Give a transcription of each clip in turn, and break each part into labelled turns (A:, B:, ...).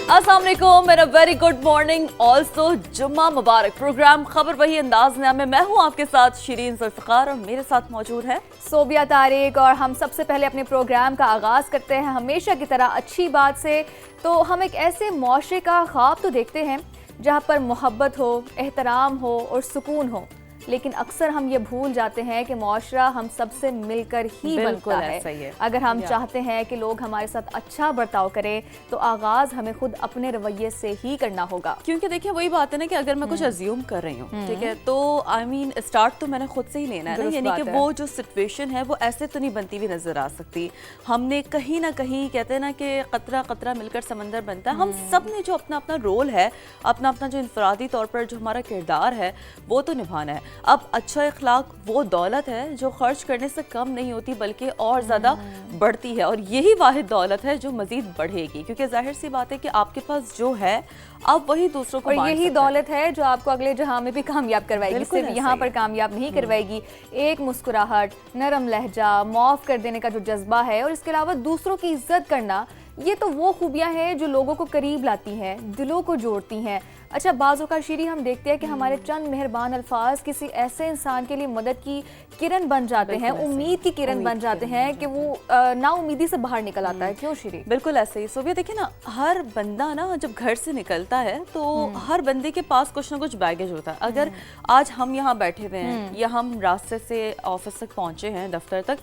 A: अस्सलाम वालेकुम, मेरा वेरी गुड मॉर्निंग, ऑल्सो जुम्मा मुबारक। प्रोग्राम खबर वही अंदाज में मैं हूँ आपके साथ शिरीन जुल्फ़िकार और मेरे साथ मौजूद है
B: सोबिया तारिक। और हम सबसे पहले अपने प्रोग्राम का आगाज़ करते हैं हमेशा की तरह अच्छी बात से। तो हम एक ऐसे मुआशरे का ख्वाब तो देखते हैं जहाँ पर मोहब्बत हो, एहतराम हो और सुकून हो, लेकिन अक्सर हम ये भूल जाते हैं कि मुआशरा हम सबसे मिलकर ही बनता है। अगर हम चाहते हैं कि लोग हमारे साथ अच्छा बर्ताव करें तो आगाज़ हमें खुद अपने रवैये से ही करना होगा।
A: क्योंकि देखिए वही बात है ना कि अगर मैं कुछ अज्यूम कर रही हूँ, ठीक है, तो आई मीन स्टार्ट तो मैंने खुद से ही लेना है ना, यानी कि वो जो सिचुएशन है वो ऐसे तो नहीं बनती हुई नजर आ सकती। हमने कहीं ना कहीं कहते हैं ना कि कतरा कतरा मिलकर समंदर बनता है। हम सब ने जो अपना अपना रोल है, अपना अपना जो इनफरादी तौर पर जो हमारा किरदार है वो तो निभाना है। अब अच्छा इखलाक वो दौलत है जो खर्च करने से कम नहीं होती बल्कि और ज़्यादा बढ़ती है, और यही वाहिद दौलत है जो मज़ीद बढ़ेगी, क्योंकि जाहिर सी बात है कि आपके पास जो है आप वही दूसरों को,
B: और यही दौलत है जो आपको अगले जहां में भी कामयाब करवाएगी, सिर्फ यहाँ पर कामयाब नहीं करवाएगी। एक मुस्कुराहट, नरम लहजा, माफ़ कर देने का जो जज्बा है और इसके अलावा दूसरों की इज्जत करना, ये तो वो खूबियाँ हैं जो लोगों को करीब लाती हैं, दिलों को जोड़ती हैं। अच्छा, बाज़ औक़ात शीरी हम देखते हैं कि हमारे चंद मेहरबान अल्फाज किसी ऐसे इंसान के लिए मदद की किरण बन जाते हैं, उम्मीद की किरण बन जाते हैं कि वो नाउमीदी से बाहर निकल आता है। क्यों शीरी? बिल्कुल
A: ऐसे ही। सोबिया देखिए ना, हर बंदा ना जब घर से निकलता है तो हर बंदे के पास कुछ ना कुछ बैगेज होता है। अगर आज हम यहाँ बैठे हुए हैं या हम रास्ते से ऑफिस तक पहुँचे हैं, दफ्तर तक,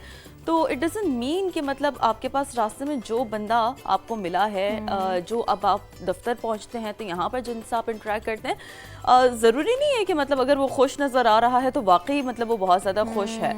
A: तो इट डजंट मीन कि मतलब आपके पास रास्ते में जो बंदा आपको मिला है, जो अब आप दफ्तर पहुंचते हैं तो यहाँ पर जिनसे आप इंटरेक्ट करते हैं, ज़रूरी नहीं है कि मतलब अगर वो खुश नज़र आ रहा है तो वाकई मतलब वो बहुत ज़्यादा खुश है।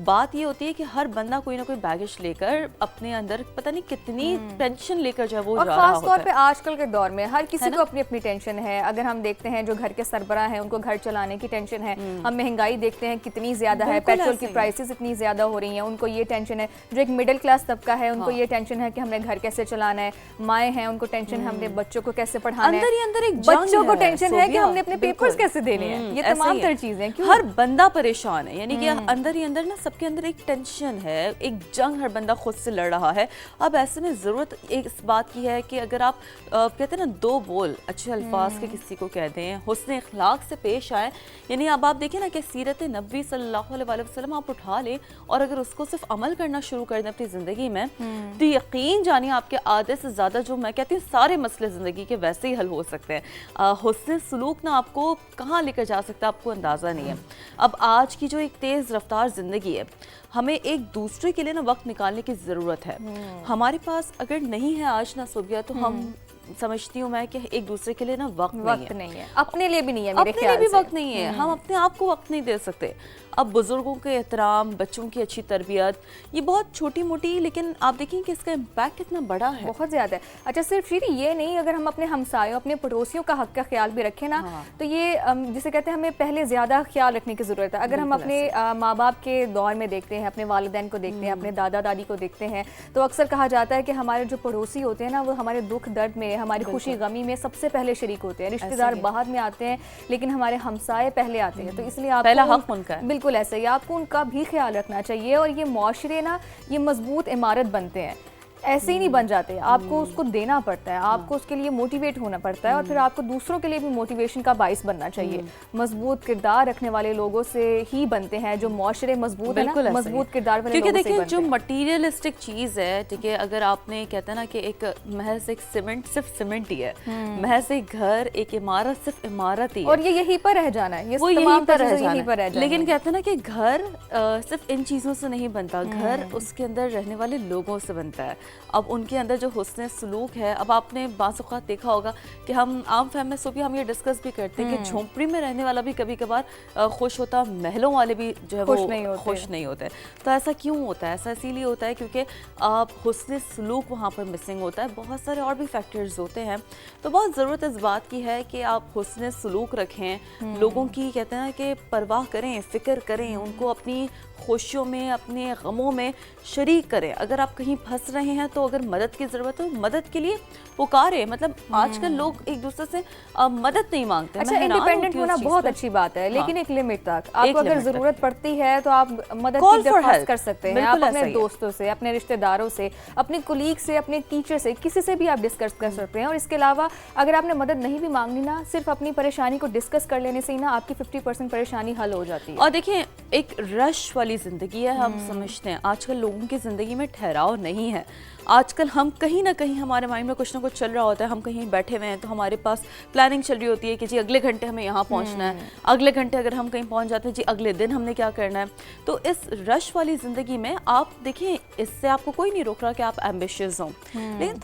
A: बात ये होती है कि हर बंदा कोई ना कोई बैगेज लेकर अपने अंदर पता नहीं कितनी टेंशन लेकर जो है वो जा रहा होता है।
B: खास तौर पे आजकल के दौर में हर किसी को अपनी अपनी टेंशन है। अगर हम देखते हैं जो घर के सरबराह हैं उनको घर चलाने की टेंशन है, हम महंगाई देखते हैं कितनी ज़्यादा है, पेट्रोल की प्राइसेस इतनी ज़्यादा हो रही हैं, उनको ये टेंशन है। जो एक मिडिल क्लास तबका है उनको ये टेंशन है कि हमने घर कैसे चलाना है। माएँ हैं उनको टेंशन है हमने बच्चों को कैसे पढ़ाना है, बच्चों को टेंशन है कि हमने अपने पेपर्स कैसे देने हैं। ये तमाम तर चीजें,
A: हर बंदा परेशान है, यानी कि अंदर ही अंदर ना सबके अंदर एक टेंशन है, एक जंग हर बंदा खुद से लड़ रहा है। अब ऐसे में ज़रूरत एक इस बात की है कि अगर आप कहते हैं ना दो बोल अच्छे अल्फाज के किसी को कह दें, हुस्न इखलाक से पेश आए, यानी अब आप देखें ना कि सीरत नबी सल्लल्लाहु अलैहि वसल्लम आप उठा लें और अगर उसको सिर्फ अमल करना शुरू कर दें अपनी ज़िंदगी में, तो यकीन जानिए आपके आधे से ज़्यादा जो मैं कहती हूँ सारे मसले ज़िंदगी के वैसे ही हल हो सकते हैं। हुस्न सलूक ना आपको कहाँ लेकर जा सकता है आपको अंदाज़ा नहीं है। अब आज की जो एक तेज़ रफ्तार ज़िंदगी है, हमें एक दूसरे के लिए ना वक्त निकालने की ज़रूरत है। हमारे पास अगर नहीं है आज ना सोबिया, तो हम समझती हूँ मैं कि एक दूसरे के लिए ना वक्त
B: नहीं है, अपने लिए भी नहीं है, मेरे
A: ख्याल से अपने लिए भी वक्त नहीं है। हम अपने आप को वक्त नहीं दे सकते। अब बुजुर्गों के एहतराम, बच्चों की अच्छी तरबियत, ये बहुत छोटी मोटी, लेकिन आप देखें कि इसका इम्पैक्ट कितना बड़ा है,
B: बहुत ज़्यादा है। अच्छा, सिर्फ शीरी ये नहीं, अगर हम अपने हमसायों, अपने पड़ोसियों का हक का ख्याल भी रखें ना, तो ये जिसे कहते हैं हमें पहले ज़्यादा ख्याल रखने की ज़रूरत है। अगर हम अपने माँ बाप के दौर में देखते हैं, अपने वालिदैन को देखते हैं, अपने दादा दादी को देखते हैं, तो अक्सर कहा जाता है कि हमारे जो पड़ोसी होते हैं ना, वो हमारे दुख दर्द में, हमारी खुशी गमी में सबसे पहले शरीक होते हैं। रिश्तेदार बाद में आते हैं, लेकिन हमारे हमसाए पहले आते हैं। तो इसलिए आप
A: पहला हक उनका है।
B: बिल्कुल ऐसे ही आपको उनका भी ख्याल रखना चाहिए। और ये मुआशरे ना, ये मजबूत इमारत बनते हैं, ऐसे ही नहीं बन जाते। आपको उसको देना पड़ता है, आपको उसके लिए मोटिवेट होना पड़ता है, और फिर आपको दूसरों के लिए भी मोटिवेशन का बाइस बनना चाहिए। मजबूत किरदार रखने वाले लोगों से ही बनते हैं जो मुआशरे मजबूत है ना, मजबूत किरदार वाले
A: लोगों से बनते हैं। क्योंकि देखिए जो मटीरियलिस्टिक चीज़ है, ठीक है, अगर आपने कहते हैं ना कि एक महज एक सीमेंट सिर्फ सीमेंट ही है, महज एक घर, एक इमारत सिर्फ इमारत ही है,
B: और ये यहीं पर रह जाना है,
A: वो यहीं पर रह जाना है। लेकिन कहते हैं ना कि घर सिर्फ इन चीज़ों से नहीं बनता, घर उसके अंदर रहने वाले लोगों से बनता है। अब उनके अंदर जो हुस्न सलूक है, अब आपने बाज़ औक़ात देखा होगा कि हम आम फहम में सोबिया हम ये डिस्कस भी करते हैं कि झोंपड़ी में रहने वाला भी कभी कभार खुश होता, महलों वाले भी जो है वो खुश नहीं होते। तो ऐसा क्यों होता है? ऐसा इसीलिए होता है क्योंकि हुस्न सलूक वहाँ पर मिसिंग होता है। बहुत सारे और भी फैक्टर्स होते हैं। तो बहुत ज़रूरत इस बात की है कि आप हुस्न सलूक रखें, लोगों की कहते हैं कि परवाह करें, फ़िक्र करें, उनको अपनी खुशियों में, अपने गमों में शरीक करें। अगर आप कहीं फंस रहे हैं तो अगर मदद की ज़रूरत हो, मदद के लिए पुकारें। मतलब आजकल लोग एक दूसरे से मदद नहीं मांगते।
B: अच्छा,
A: मैं हैरान
B: इंडिपेंडेंट
A: होती हूँ
B: होना
A: इस चीज़
B: बहुत
A: पर।
B: अच्छी बात है, लेकिन
A: हाँ।
B: एक लिमिट तक। आपको अगर
A: लिमिट तक।
B: ज़रूरत पड़ती है तो आप मदद
A: Call
B: की
A: for
B: दरख्वास्त
A: help।
B: कर सकते हैं।
A: बिल्कुल
B: आप अपने
A: ऐसा ही है।
B: दोस्तों से, अपने रिश्तेदारों से, अपने कुलीग से, अपने टीचर से, किसी से भी आप डिस्कस कर सकते हैं। और इसके अलावा अगर आपने मदद नहीं भी मांगनी ना, सिर्फ अपनी परेशानी को डिस्कस कर लेने से ही ना आपकी 50% परेशानी हल हो जाती है।
A: और देखिए, एक रश वाली ज़िंदगी है, हम समझते हैं आजकल लोगों की ज़िंदगी में ठहराव नहीं है। आजकल हम कहीं ना कहीं, हमारे माइंड में कुछ ना कुछ चल रहा होता है, हम कहीं बैठे हुए हैं तो हमारे पास प्लानिंग चल रही होती है कि जी अगले घंटे हमें यहाँ पहुँचना है, अगले घंटे अगर हम कहीं पहुँच जाते हैं जी अगले दिन हमने क्या करना है। तो इस रश वाली ज़िंदगी में आप देखिए, इससे आपको कोई नहीं रोक रहा कि आप एम्बिशियस हों, लेकिन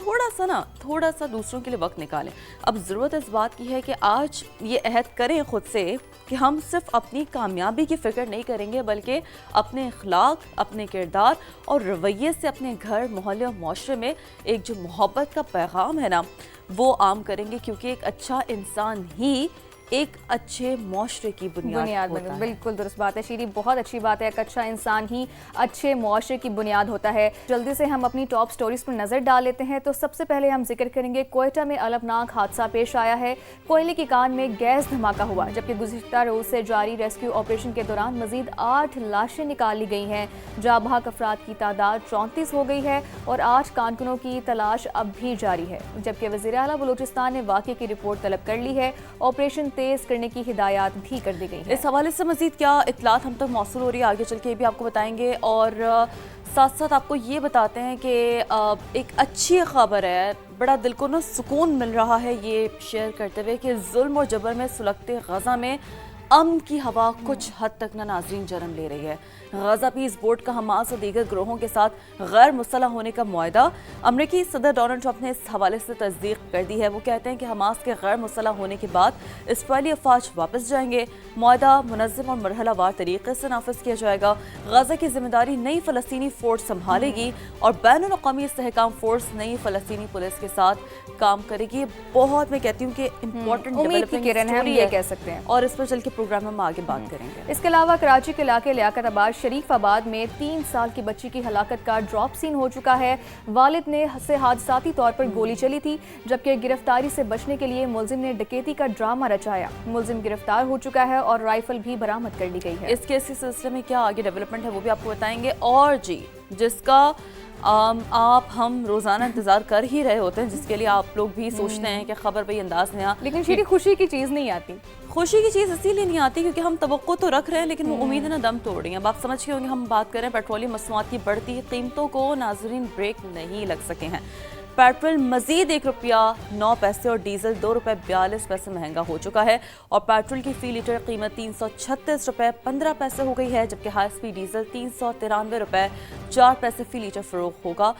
A: थोड़ा सा दूसरों के लिए वक्त निकालें। अब ज़रूरत इस बात की है कि आज ये अहद करें खुद से कि हम सिर्फ अपनी कामयाबी की फ़िक्र नहीं करेंगे, बल्कि अपने अखलाक, अपने किरदार और रवैये से अपने घर, मोहल्ले और माशरे में एक जो मोहब्बत का पैगाम है ना, वो आम करेंगे। क्योंकि एक अच्छा इंसान ही एक अच्छे माशरे की बुनियाद होता है।
B: बिल्कुल दुरुस्त बात है शीरी, बहुत अच्छी बात है। एक अच्छा इंसान ही अच्छे मुआशरे की बुनियाद होता है। जल्दी से हम अपनी टॉप स्टोरीज पर नज़र डाल लेते हैं। तो सबसे पहले हम जिक्र करेंगे, कोयटा में अलमनाक हादसा पेश आया है। कोयले की कान में गैस धमाका हुआ, जबकि गुज़िश्ता रोज से जारी रेस्क्यू ऑपरेशन के दौरान मजीद 8 लाशें निकाली गई हैं। जाबाक अफराद की तादाद 34 हो गई है और 8 कारकुनों की तलाश अब भी जारी है। जबकि वज़ीर आला बलूचिस्तान ने वाक़े की रिपोर्ट तलब कर ली है। ऑपरेशन तेज करने की हिदायत भी कर दी गई है।
A: इस हवाले से मजीद क्या इत्तलात हम तक मौसूल हो रही है, आगे चल के ये भी आपको बताएंगे। और साथ साथ आपको ये बताते हैं कि एक अच्छी खबर है, बड़ा दिल को ना सुकून मिल रहा है ये शेयर करते हुए कि जुल्म और जबर में सुलगते गजा में अमन की हवा कुछ हद तक ना नाज़रीन जन्म ले रही है। गजा पीस बोर्ड का हमास और दीगर ग्रोहों के साथ गैर मुसल्लह होने का मुआहदा अमरीकी सदर डोनाल्ड ट्रंप ने इस हवाले से तस्दीक कर दी है। वो कहते हैं कि हमास के गैर मुसल्लह होने के बाद इसराइली अफवाज वापस जाएंगे। मुआहदा मुनज़्ज़म और मरहलावार तरीके से नाफिज किया जाएगा। गजा की जिम्मेदारी नई फ़लस्तीनी फोर्स संभालेगी और बैनुल अक़वामी इस्तेहकाम फोर्स नई फ़लस्तीनी पुलिस के साथ काम करेगी। बहुत, मैं कहती हूँ कि इम्पोर्टेंट डेवलपमेंट स्टोरी है,
B: कह सकते हैं।
A: और इस पर चल के प्रोग्राम में हम आगे बात करेंगे।
B: इसके अलावा कराची के इलाके लियाकताबाद शरीफाबाद में 3 साल की बच्ची की हलाकत का ड्रॉप सीन हो चुका है। वालिद ने से हादसाती तौर पर गोली चली थी, जबकि गिरफ्तारी से बचने के लिए मुलजिम ने डकैती का ड्रामा रचाया। मुलजिम गिरफ्तार हो चुका है और राइफल भी बरामद कर ली गई है।
A: इस केस के सिलसिले में क्या आगे डेवलपमेंट है वो भी आपको बताएंगे। और जी, जिसका आप हम रोज़ाना इंतज़ार कर ही रहे होते हैं, जिसके लिए आप लोग भी सोचते हैं कि खबर भाई अंदाज में,
B: लेकिन शीरी खुशी की चीज़ नहीं आती।
A: खुशी की चीज़ इसीलिए नहीं आती क्योंकि हम तवक्को तो रख रहे हैं, लेकिन वो उम्मीदें ना दम तोड़ रही हैं। अब आप समझ के होंगे, हम बात करें पेट्रोलियम मसनूआत की बढ़ती कीमतों को, नाज़रीन ब्रेक नहीं लग सके हैं। पेट्रोल मजीद ₹1.09 और डीजल ₹2.42 महंगा हो चुका है और पेट्रोल की फी लीटर कीमत ₹336.15 हो गई है, जबकि हाई स्पीड डीजल ₹393.04 फी लीटर फरोख्त होगा।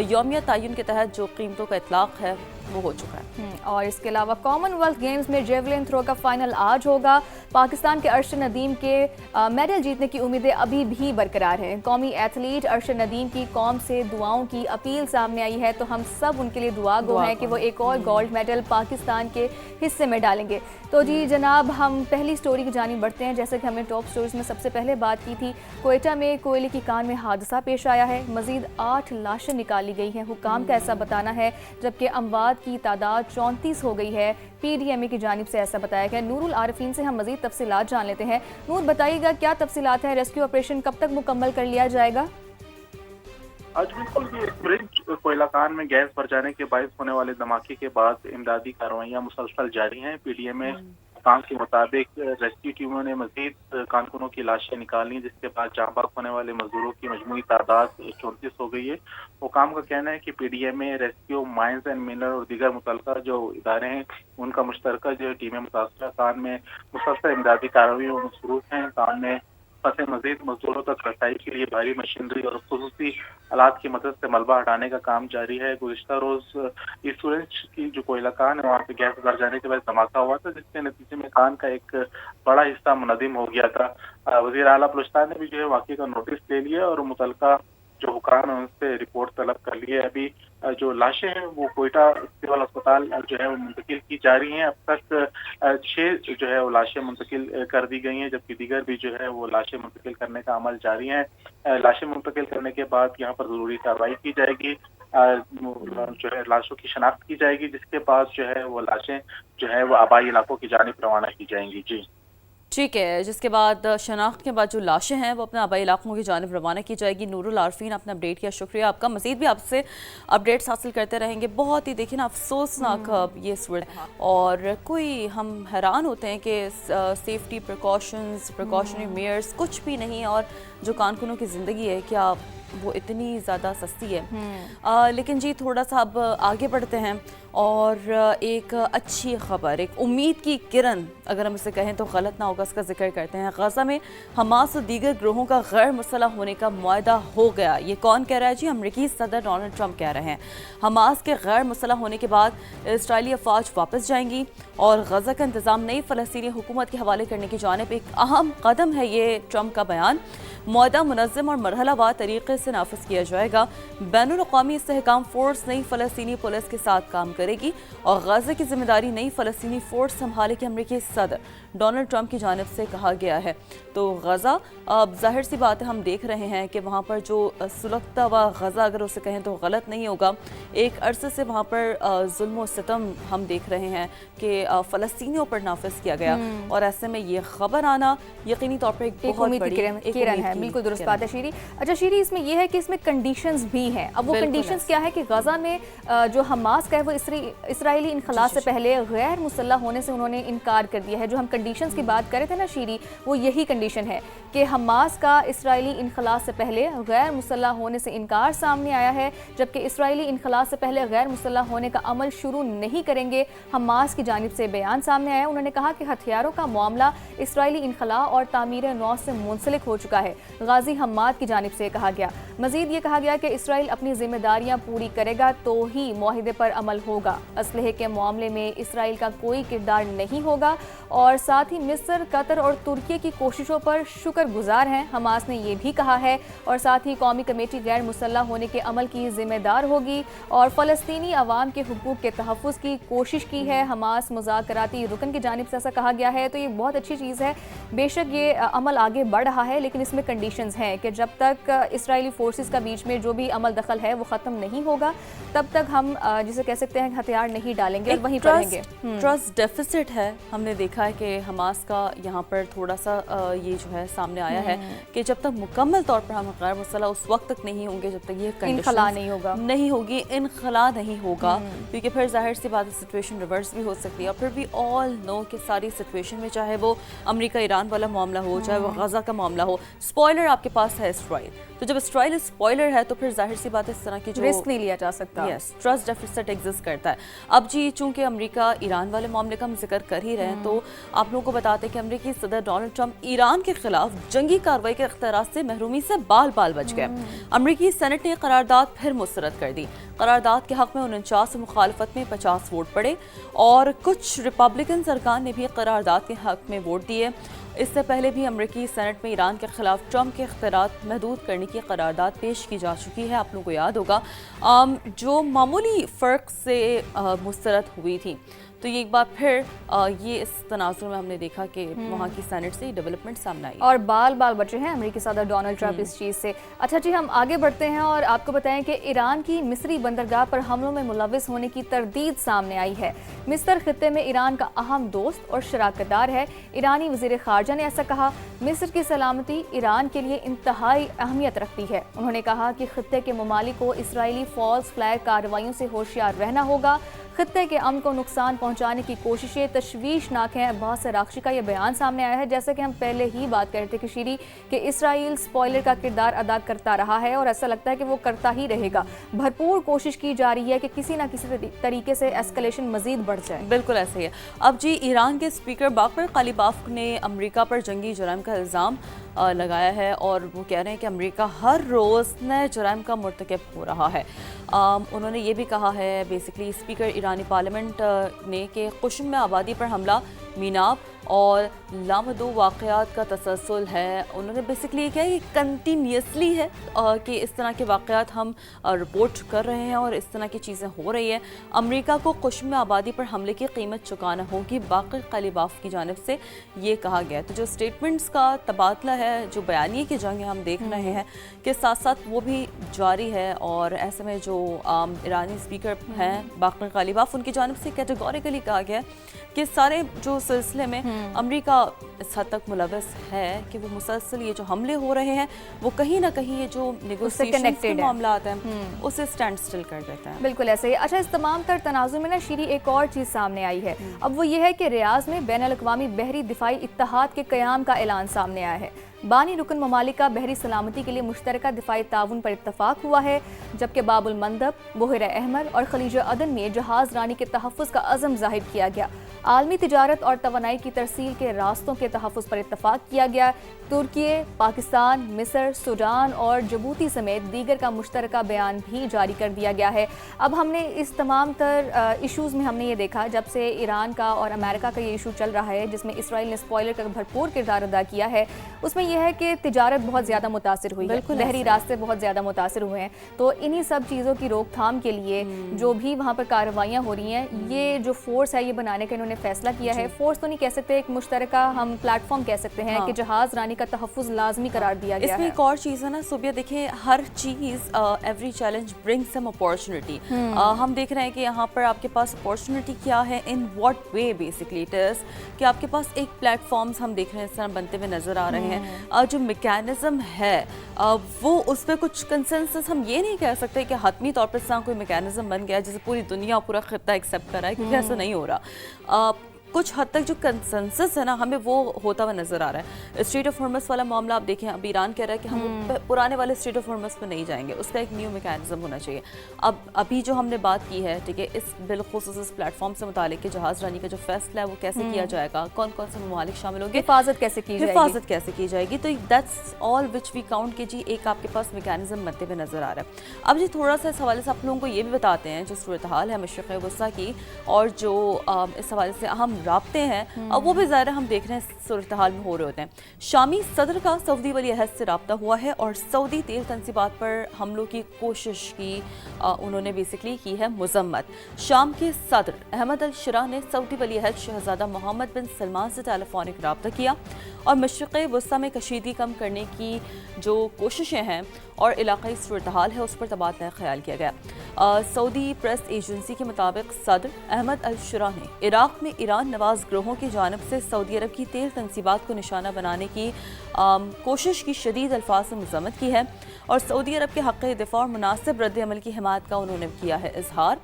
A: यौमिया तयन के तहत जो कीमतों का इतलाक है वो हो चुका है।
B: और इसके अलावा कॉमनवेल्थ गेम्स में जेवलिन थ्रो का फाइनल आज होगा। पाकिस्तान के अरशद नदीम के मेडल जीतने की उम्मीदें अभी भी बरकरार हैं। कौमी एथलीट अरशद नदीम की कौम से दुआओं की अपील सामने आई है, तो हम सब उनके लिए दुआ गो हैं कि वो एक और गोल्ड मेडल पाकिस्तान के हिस्से में डालेंगे। तो जी जनाब, हम पहली स्टोरी की जानिब बढ़ते हैं। जैसे कि हमने टॉप स्टोरीज में सबसे पहले बात की थी, कोयटा में कोयले की कान में हादसा पेश आया है। मजीद 8 लाशें निकाली गई हैं, हुकाम का ऐसा बताना है, जबकि अमवात की तादाद 34 हो गई है। PDMA की जानिब से ऐसा बताया गया। नूरुल आरिफीन से हम मजीद तफसीलात जान लेते हैं। नूर, बताइएगा क्या तफसीलात हैं? रेस्क्यू ऑपरेशन कब तक मुकम्मल कर लिया जाएगा?
C: आज बिल्कुल ये ब्रिज कोयला कान में गैस भर जाने के बायस होने वाले धमाके के बाद इमदादी कार्रवाइयां मुसलसल जारी हैं। PDMA काम के मुताबिक रेस्क्यू टीमों ने मजीद कारकुनों की लाशें निकाली, जिसके बाद जाँ बाग होने वाले मजदूरों की मजमूई तादाद 34 हो गई है। वो काम का कहना है कि PDMA, rescue, mines and mineral और दीगर मुतल्लिका जो इदारे हैं उनका मुश्तरका जो टीमें मुतासरा कान में मुसलसल इमदादी कार्रवाइयों में मसरूफ हैं। काम में फंसे मजीद मजदूरों तक रसाई के लिए भारी मशीनरी और खुसूसी आलात की मदद से मलबा हटाने का काम जारी है। गुज़िश्ता रोज इस सूरज की जो कोयला कान है वहाँ पे गैस भर जाने के बाद धमाका हुआ था, जिसके नतीजे में कान का एक बड़ा हिस्सा मुनहदिम हो गया था। वज़ीर आला बलूचिस्तान ने भी जो है वाक़े का नोटिस ले लिया और मुतल्लिका जो हुकाम है उनसे रिपोर्ट तलब कर ली है। अभी जो लाशें हैं वो कोयटा सिविल अस्पताल जो है वो मुंतकिल की जा रही हैं। अब तक 6 जो है वो लाशें मुंतकिल कर दी गई हैं, जबकि दीगर भी जो है वो लाशें मुंतकिल करने का अमल जारी है। लाशें मुंतकिल करने के बाद यहाँ पर ज़रूरी कार्रवाई की जाएगी, जो है लाशों की शनाख्त की जाएगी, जिसके बाद जो है वो लाशें जो है वो आबाई इलाकों की जानिब रवाना की जाएंगी। जी
A: ठीक है, जिसके बाद शनाख्त के बाद जो लाशें हैं वो अपने आबाई इलाकों की जानिब रवाना की जाएगी। नूरुल आरफीन, आपने अपडेट किया, शुक्रिया आपका। मज़ीद भी आपसे अपडेट्स हासिल करते रहेंगे। बहुत ही देखिए ना अफसोसनाक ये सूरत, और कोई हम हैरान होते हैं कि सेफ्टी प्रिकॉशनरी मेयर्स कुछ भी नहीं, और जो कारकुनों की ज़िंदगी है क्या वो इतनी ज़्यादा सस्ती है। लेकिन जी थोड़ा सा अब आगे बढ़ते हैं, और एक अच्छी खबर, एक उम्मीद की किरण अगर हम इसे कहें तो गलत ना होगा, इसका जिक्र करते हैं। गजा में हमास और दीगर ग्रोहों का गैर मुसल्लह होने का मुआहदा हो गया। ये कौन कह रहा है जी? अमरीकी सदर डोनाल्ड ट्रंप कह रहे हैं। हमास के गैर मुसल्लह होने के बाद इसराइली अफवाज वापस जाएंगी और गजा का इंतज़ाम नई फ़लस्तीनी हुकूमत के हवाले करने की जानिब एक अहम कदम है ये ट्रंप का बयान। मुआहदा मुनज़्ज़म और मरहलावार तरीके से नाफिज किया जाएगा। बैनुल-अक़वामी इस्तेहकाम फ़ोर्स नई फ़लस्तीनी पुलिस के साथ काम करेगी और गजा की जिम्मेदारी नई फ़लस्तीनी फ़ोर्स संभालेगी, अमरीकी सदर डोनाल्ड ट्रंप की जानिब से कहा गया है। तो गजा, अब जाहिर सी बात है हम देख रहे हैं कि वहाँ पर जो सुलगता हुआ गजा, अगर उसे कहें तो गलत नहीं होगा, एक अरसे से वहाँ पर जुल्म व सितम हम देख रहे हैं कि फ़लस्तीनियों पर नाफिज किया गया, और ऐसे में ये खबर आना यकीनी तौर पर एक बहुत बड़ी
B: किरण है। बिल्कुल दुरुस्त बात है शीरी। अच्छा शीरी, इसमें यह है कि इसमें कंडीशंस भी हैं। अब वो कंडीशंस क्या है कि गजा में जो हमास का है वो इसराइली इनखला से पहले गैर मुसल्लह होने से उन्होंने इनकार कर दिया है। जो हम कंडीशंस की बात कर रहे थे ना शीरी, वो यही कंडीशन है कि हमास का इसराइली इनखला से पहले गैर मुसल्लह होने से इनकार सामने आया है, जबकि इसराइली इनखला से पहले गैर मुसल्लह होने का अमल शुरू नहीं करेंगे। हमास की जानिब से बयान सामने आया। उन्होंने कहा कि हथियारों का मामला इसराइली इनखला और तामीर नौ से मुंसलिक हो चुका है, गाजी हम्माद की जानिब से कहा गया। मजीद ये कहा गया कि इसराइल अपनी जिम्मेदारियां पूरी करेगा तो ही मुआहिदे पर अमल होगा। असलहे के मामले में इसराइल का कोई किरदार नहीं होगा, और साथ ही मिस्र, कतर और तुर्की की कोशिशों पर शुक्रगुजार हैं। हमास ने यह भी कहा है, और साथ ही कौमी कमेटी गैर मुसल्लह होने के अमल की जिम्मेदार होगी और फ़लस्तीनी अवाम के हुकूक के तहफ़्फ़ुज़ की कोशिश की है। हमास मुज़ाकराती रुकन की जानिब से ऐसा कहा गया है, तो ये बहुत अच्छी चीज़ है। बेशक ये अमल आगे बढ़ रहा है, लेकिन इसमें कंडीशंस हैं कि जब तक इसराइली फोर्सेस का बीच में जो भी अमल दखल है वो ख़त्म नहीं होगा, तब तक हम जिसे कह सकते हैं हथियार नहीं डालेंगे और वहीं पर रहेंगे।
A: ट्रस्ट डेफिसिट है। हमने देखा है कि हमास का यहाँ पर थोड़ा सा ये जो है सामने आया है कि जब तक मुकम्मल तौर पर हम गैर मुसल्लह उस वक्त तक नहीं होंगे जब तक ये
B: इनखला नहीं होगा,
A: नहीं होगी, इनखला नहीं होगा, क्योंकि फिर जाहिर सी बात है सिचुएशन रिवर्स भी हो सकती है। और फिर भी ऑल नो कि सारी सिचुएशन में, चाहे वो अमेरिका ईरान वाला मामला हो, चाहे वो गजा का मामला हो, स्पॉइलर आपके पास है इसराइल। तो जब इसराइल स्पॉइलर है तो फिर जाहिर सी बात है इस तरह की जो
B: रिस्क नहीं लिया जा सकता।
A: यस, ट्रस्ट डेफिसिट एग्जिस्ट करता है। अब जी चूंकि अमेरिका ईरान वाले मामले का हम जिक्र कर ही रहे हैं, तो आप लोगों को बताते हैं कि अमेरिकी सदर डोनाल्ड ट्रंप ईरान के खिलाफ जंगी कार्रवाई के इख्तियारात से महरूमी से बाल बाल बच गए। अमेरिकी सेनेट ने करारदाद फिर मुस्तरद कर दी। करारदाद के हक में 49 मुखालफत में 50 वोट पड़े, और कुछ रिपब्लिकन सरकार ने भी करारदाद के हक में वोट दिए। इससे पहले भी अमेरिकी सेनेट में ईरान के खिलाफ ट्रंप के इख्तियारात महदूद करने की करारदाद पेश की जा चुकी है। आप लोगों को याद होगा जो मामूली फ़र्क से मुस्तरद हुई थी, तो ये एक बार फिर ये इस तनाजुर में हमने देखा कि वहाँ की सेनेट से डेवलपमेंट सामने आई
B: और बाल बाल बचे हैं अमेरिकी सदर डोनाल्ड ट्रंप इस चीज़ से। अच्छा जी, हम आगे बढ़ते हैं और आपको बताएं कि ईरान की मिस्री बंदरगाह पर हमलों में मुलविस होने की तरदीद सामने आई है। मिस्र खित्ते में ईरान का अहम दोस्त और शराकतदार है। ईरानी वज़ीर ख़ारजा ने ऐसा कहा। मिस्र की सलामती ईरान के लिए इंतहाई अहमियत रखती है। उन्होंने कहा कि खित्ते के ममालिक को इसराइली फॉल्स फ्लैग कार्रवाइयों से होशियार रहना होगा। खित्ते के अमन को नुकसान पहुंचाने की कोशिशें तशवीशनाक हैं। अब्बास अरागची का यह बयान सामने आया है, जैसे कि हम पहले ही बात कर रहे थे कि शीरी कि इसराइल स्पॉइलर का किरदार अदा करता रहा है और ऐसा लगता है कि वो करता ही रहेगा। भरपूर कोशिश की जा रही है कि किसी ना किसी तरीके से एस्केलेशन मजीद बढ़ जाए।
A: बिल्कुल ऐसे ही है। अब जी ईरान के स्पीकर बाकर कालीबाफ ने अमेरिका पर जंगी जुर्म का इल्ज़ाम लगाया है, और वो कह रहे हैं कि अमेरिका हर रोज़ नए जुर्म का मुर्तकब हो रहा है। उन्होंने ये भी कहा है बेसिकली स्पीकर ईरानी पार्लियामेंट ने कि कुशम में आबादी पर हमला मीनाब और लामदो वाक़यात का तसलसल है। उन्होंने बेसिकली ये कहा कि कंटिन्यूसली है कि इस तरह के वाक़यात हम रिपोर्ट कर रहे हैं और इस तरह की चीज़ें हो रही हैं। अमेरिका को कश्म आबादी पर हमले की कीमत चुकाना होगी, बाक़र क़लीबाफ़ की जानिब से ये कहा गया। तो जो स्टेटमेंट्स का तबादला है, जो बयानिए की जंग हम देख रहे हैं कि साथ साथ वो भी जारी है। और ऐसे में जो ईरानी स्पीकर हैं बाक़र क़लीबाफ़, उनकी जानिब से कैटेगोरिकली कहा गया कि सारे जो सिलसिले में अमेरिका इस हद तक मुलव्वस है कि वो मुसलसल ये जो हमले हो रहे हैं वो कहीं ना कहीं ये जो नेगोशिएशंस के मामलात हैं उसे स्टैंड स्टिल कर देता है।
B: बिल्कुल ऐसे ही। अच्छा, इस तमाम तर तनाज़ुर में ना शीरी एक और चीज़ सामने आई है। अब वो ये है कि रियाज़ में बैनुल अक़वामी बहरी दिफ़ाई इत्तेहाद के क़याम का ऐलान सामने आया है। बानी रुकन ममालिक का बहरी सलामती के लिए मुश्तरका दिफाई ताउन पर इत्तफाक हुआ है, जबकि बाबुल मंदब, बहर अहमर और खलीज अदन में जहाज़ रानी के तहफ़्फ़ुज़ का अज़म ज़ाहिर किया गया। आलमी तिजारत और तवानाई की तरसील के रास्तों के तहफ़्फ़ुज़ पर इत्तफाक किया गया। तुर्की, पाकिस्तान, मिस्र, सूडान और जबूती समेत दीगर का मुश्तरका बयान भी जारी कर दिया गया है। अब हमने इस तमाम तर इशूज़ में हमने ये देखा, जब से ईरान का और अमेरिका का ये इशू चल रहा है जिसमें इसराइल ने स्पॉयलर का भरपूर किरदार अदा किया है, उसमें यह है कि तिजारत बहुत ज़्यादा मुतासिर हुई है, बहरी रास्ते बहुत ज़्यादा मुतासिर हुए हैं। तो इन्हीं सब चीज़ों की रोकथाम के लिए जो भी वहाँ पर कार्रवाइयाँ हो रही हैं, ये जो फोर्स है ये बनाने का इन्होंने फैसला किया है। फोर्स तो नहीं कह सकते, एक मुश्तरका हम प्लेटफॉर्म कह सकते हैं कि जहाज़ रानी का तहफ़्फ़ुज़ लाजमी करार दिया गया है।
A: इसमें एक और चीज़ है ना सुबिया, देखिए हर चीज़ एवरी चैलेंज ब्रिंग्स सम अपॉर्चुनिटी। हम देख रहे हैं कि यहाँ पर आपके पास अपॉर्चुनिटी क्या है, in what way basically it is कि आपके पास एक प्लेटफॉर्म्स हम देख रहे हैं इस तरह बनते हुए नज़र आ रहे हैं। जो मैकेनिज़्म है वो उस पर कुछ कंसेंसस, हम ये नहीं कह सकते कि हतमी तौर पर इस तरह कोई मैकेनिज़्म बन गया जिसे पूरी दुनिया पूरा खित्ता एक्सेप्ट कर रहा है, क्योंकि ऐसा नहीं हो रहा। कुछ हद तक जो कंसेंसस है ना हमें वो होता हुआ नज़र आ रहा है। स्ट्रेट ऑफ हॉर्मस वाला मामला आप देखें, अब ईरान कह रहा है कि हम पुराने वाले स्ट्रेट ऑफ हॉर्मस पे नहीं जाएंगे, उसका एक न्यू मैकेनिज्म होना चाहिए। अब अभी जो हमने बात की है, ठीक है, इस बिलखुसूस इस प्लेटफॉर्म से मुतालिक कि जहाज़ रानी का जो फैसला है वो कैसे किया जाएगा, कौन कौन से ममालिक शामिल होंगे,
B: हिफाजत कैसे की जाएगी,
A: तो that's all which we count कि जी एक आपके पास मैकेनिज्म बनते हुए नज़र आ रहा है। अब जी थोड़ा सा इस हवाले से आप लोगों को ये भी बताते हैं जो सूरत हाल है मशरिक़ वस्ता की, और जो इस हवाले से अहम राब्ते हैं अब वो भी ज़ाहिर हम देख रहे हैं सूरत हाल में हो रहे होते हैं। शामी सदर का सऊदी वली अहद से रब्ता हुआ है और सऊदी तेल तनसीबात पर हमलों की कोशिश की उन्होंने बेसिकली की है मजम्मत। शाम के सदर अहमद अल शुरा ने सऊदी वली अहद शहजादा मोहम्मद बिन सलमान से टेलीफोनिक रब्ता किया और मशरिक़ वस्ता में कशीदगी कम करने की जो कोशिशें हैं और इलाक़ाई सूरत हाल है उस पर तबादला ख्याल किया गया। सऊदी प्रेस एजेंसी के मुताबिक सदर अहमद अल शुरा ने इराक़ में ईरान नवाज ग्रोहों की जानिब से सऊदी अरब की तेल तनसीबात को निशाना बनाने की कोशिश की शदीद अल्फाज से मज़म्मत की है और सऊदी अरब के हक़ दिफ़ा और मुनासिब रद्द अमल की हिमायत का उन्होंने किया है इजहार।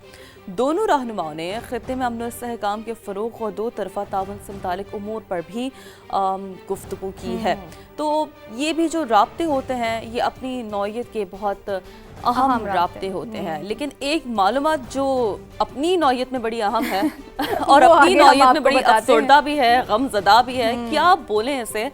A: दोनों रहनुमाओं ने खित्ते में अमन और इस्तेहकाम के फ़रोग़ और दो तरफ़ा ताउन से मुतालिक उमूर पर भी गुफ्तगू की है। तो ये भी जो राब्ते होते हैं ये अपनी नौइयत के बहुत अहम राब्ते होते हैं, लेकिन एक मालूमात जो अपनी नौइयत में बड़ी अहम है और अपनी नौइयत में बड़ी अफसरदा भी है, गमज़दा भी है, क्या बोलें इसे,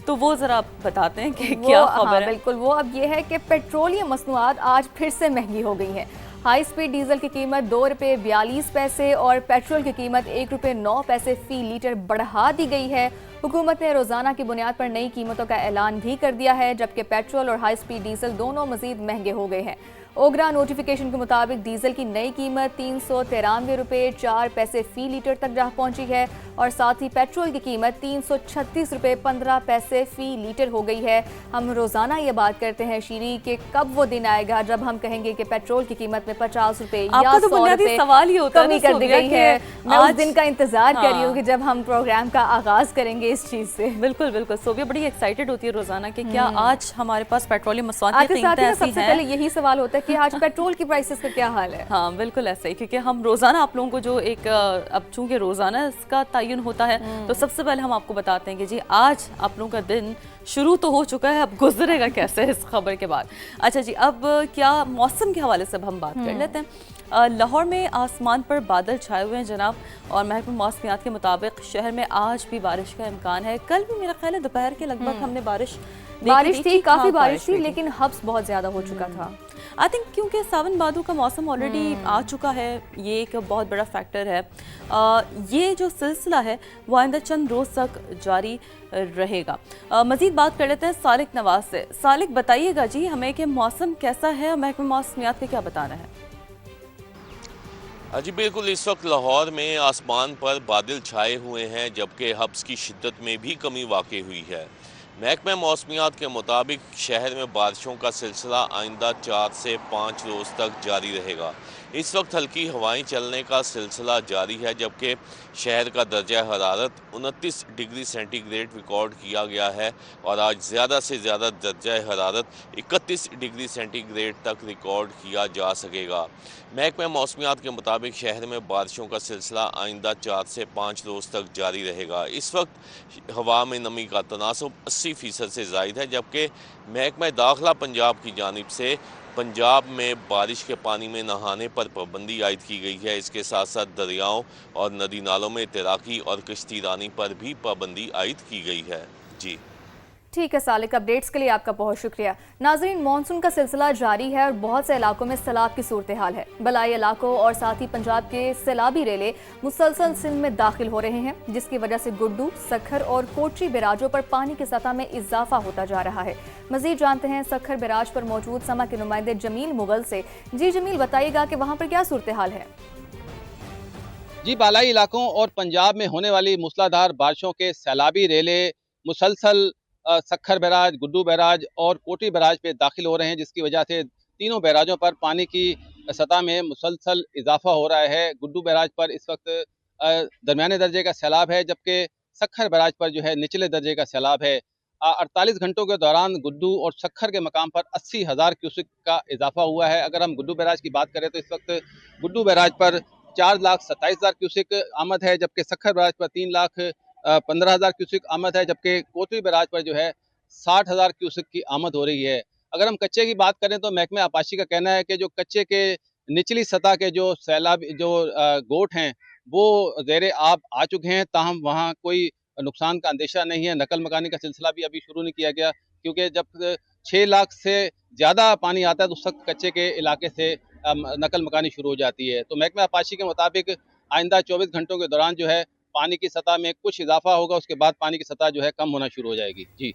A: तो वो ज़रा बताते हैं कि क्या खबर है।
B: बिल्कुल, वो अब ये है कि पेट्रोलियम मसनूआत आज फिर से महंगी हो गई हैं। हाई स्पीड डीजल की कीमत 2 रुपये 42 पैसे और पेट्रोल की कीमत 1 रुपये 9 पैसे फ़ी लीटर बढ़ा दी गई है। हुकूमत ने रोज़ाना की बुनियाद पर नई कीमतों का ऐलान भी कर दिया है, जबकि पेट्रोल और हाई स्पीड डीजल दोनों मज़ीद महंगे हो गए हैं। ओगरा नोटिफिकेशन के मुताबिक डीजल की नई कीमत 393 रुपये 4 पैसे फ़ी लीटर तक जा पहुंची है और साथ ही पेट्रोल की कीमत 336 रुपये 15 पैसे फ़ी लीटर हो गई है। हम रोज़ाना ये बात करते हैं शीरी कि कब वो दिन आएगा जब हम कहेंगे कि पेट्रोल की कीमत में 50 रुपये या 100 रुपये कमी कर दी गई है। मैं उस दिन का इंतज़ार कर रही हूँ कि जब हम प्रोग्राम का आगाज़ करेंगे इस चीज़ से।
A: बिल्कुल बिल्कुल, सोबिया बड़ी एक्साइटेड होती है रोज़ाना कि क्या आज हमारे पास पेट्रोलियम मसनूआत की
B: कीमतें ऐसी हैं। सबसे पहले यही सवाल होता है कि आज पेट्रोल की प्राइसेस का क्या हाल है।
A: हाँ बिल्कुल ऐसा ही, क्योंकि हम रोज़ाना आप लोगों को जो एक अब चूँकि रोज़ाना इसका तयन होता है तो सबसे पहले हम आपको बताते हैं कि जी आज आप लोगों का दिन शुरू तो हो चुका है, अब गुजरेगा कैसे इस खबर के बाद। अच्छा जी, अब क्या मौसम के हवाले से अब हम बात कर लेते हैं। लाहौर में आसमान पर बादल छाए हुए हैं जनाब, और महकमा मौसमियात के मुताबिक शहर में आज भी बारिश का इम्कान है। कल भी मेरा ख्याल है दोपहर के लगभग हमने बारिश
B: थी, काफ़ी बारिश थी, लेकिन हब्स बहुत ज़्यादा हो चुका था।
A: आई थिंक क्योंकि सावन भादो का मौसम ऑलरेडी आ चुका है, ये एक बहुत बड़ा फैक्टर है। ये जो सिलसिला है वो आइंदा चंद रोज़ तक जारी रहेगा। मज़ीद बात कर लेते हैं सालिक नवाज से। सालिक, बताइएगा जी हमें कि मौसम कैसा है और महकमा मौसमियात का क्या बताना है?
D: जी बिल्कुल, इस वक्त लाहौर में आसमान पर बादल छाए हुए हैं, जबकि हब्स की शिद्दत में भी कमी वाक़ई हुई है। महकमा मौसमियात के मुताबिक शहर में बारिशों का सिलसिला आइंदा 4 से 5 रोज़ तक जारी रहेगा। इस वक्त हल्की हवाएं चलने का सिलसिला जारी है, जबकि शहर का दर्जा हरारत 29 डिग्री सेंटीग्रेड रिकॉर्ड किया गया है और आज ज़्यादा से ज़्यादा दर्जा हरारत 31 डिग्री सेंटीग्रेड तक रिकॉर्ड किया जा सकेगा। महकमा मौसमियात के मुताबिक शहर में बारिशों का सिलसिला आइंदा 4 से 5 रोज़ तक जारी रहेगा। इस वक्त हवा में नमी का तनासब 80% से ज़ायद है, जबकि महकमा दाखिला पंजाब की जानिब से पंजाब में बारिश के पानी में नहाने पर पाबंदी आयद की गई है। इसके साथ साथ दरियाओं और नदी नालों में तैराकी और कश्ती रानी पर भी पाबंदी आयद की गई है। जी
B: ठीक है सालिक, अपडेट्स के लिए आपका बहुत शुक्रिया। नाज़रीन, मानसून का सिलसिला जारी है और बहुत से इलाकों में सैलाब की सूरत हाल है। बलाई इलाकों और साथ ही पंजाब के सैलाबी रेले मुसलसल सिंध में दाखिल हो रहे हैं, जिसकी वजह से गुड्डू, सखर और कोटरी बैराजों पर पानी की सतह में इजाफा होता जा रहा है। मजीद जानते हैं सखर बैराज पर मौजूद समा के नुमाइंदे जमील मुगल से। जी जमील, बताइएगा कि वहाँ पर क्या सूरत हाल है?
E: जी, बालाई इलाकों और पंजाब में होने वाली मूसलाधार बारिशों के सैलाबी रेले मुसलसल सखर बैराज, गुड्डू बैराज और कोटरी बैराज पे दाखिल हो रहे हैं, जिसकी वजह से तीनों बैराजों पर पानी की सतह में मुसलसल इजाफा हो रहा है। गुड्डू बैराज पर इस वक्त दरमियाने दर्जे का सैलाब है, जबकि सखर बैराज पर जो है निचले दर्जे का सैलाब है। 48 घंटों के दौरान गुड्डू और सखर के मकाम पर 80,000 क्यूसिक का इजाफा हुआ है। अगर हम गुड्डू बैराज की बात करें तो इस वक्त गुड्डू बैराज पर 4,27,000 क्यूसिक आमद है, जबकि सखर बैराज पर 3,15,000 क्यूसिक आमद है, जबकि कोतरी बैराज पर जो है 60,000 क्यूसिक की आमद हो रही है। अगर हम कच्चे की बात करें तो महकमे आपाशी का कहना है कि जो कच्चे के निचली सतह के जो सैलाब गोट हैं वो ज़ेरे आब आ चुके हैं, ताहम वहाँ कोई नुकसान का अंदेशा नहीं है। नकल मकानी का सिलसिला भी अभी शुरू नहीं किया गया, क्योंकि जब 6 लाख से ज़्यादा पानी आता है तो उस वक्त कच्चे के इलाके से नकल मकानी शुरू हो जाती है। तो महकमा आपाशी के मुताबिक आइंदा 24 घंटों के दौरान जो है पानी की सतह में कुछ इजाफा होगा, उसके बाद पानी की सतह जो है कम होना शुरू हो जाएगी। जी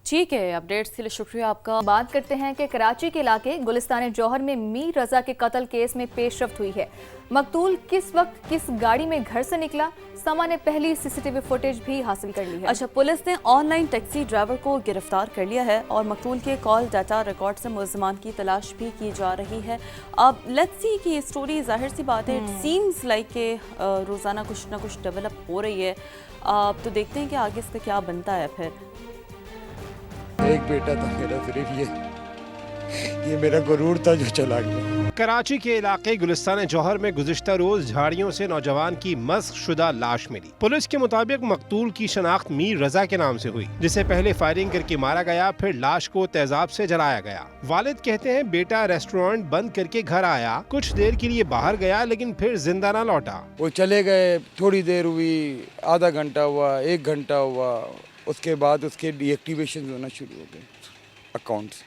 A: ठीक है, अपडेट्स के लिए शुक्रिया आपका।
B: बात करते हैं कि कराची के इलाके गुलिस्तान जौहर में मीर रजा के कत्ल केस में पेशरफ्त हुई है। मकतूल किस वक्त किस गाड़ी में घर से निकला, समा ने पहली सीसीटीवी फुटेज भी हासिल कर ली है।
A: अच्छा, पुलिस ने ऑनलाइन टैक्सी ड्राइवर को गिरफ्तार कर लिया है और मकतूल के कॉल डाटा रिकॉर्ड से मुलज़मान की तलाश भी की जा रही है। अब लेट्स सी कि ये स्टोरी ज़ाहिर सी बात है, इट सीम्स लाइक के रोज़ाना कुछ ना कुछ डेवलप हो रही है। तो देखते हैं कि आगे इसका क्या बनता है। फिर
F: एक बेटा था मेरा, सिर्फ ये मेरा गुरूर था जो चला गया।
G: कराची के इलाके गुलिस्तान जौहर में गुज़िश्ता रोज झाड़ियों से नौजवान की मस्क शुदा लाश मिली। पुलिस के मुताबिक मकतूल की शनाख्त मीर रजा के नाम से हुई, जिसे पहले फायरिंग करके मारा गया, फिर लाश को तेजाब से जलाया गया। वालिद कहते हैं बेटा रेस्टोरेंट बंद करके घर आया, कुछ देर के लिए बाहर गया, लेकिन फिर जिंदा न लौटा।
F: वो चले गए, थोड़ी देर हुई, आधा घंटा हुआ, 1 घंटा हुआ, उसके बाद उसके डीएक्टिवेशन होना शुरू हो गए अकाउंट्स।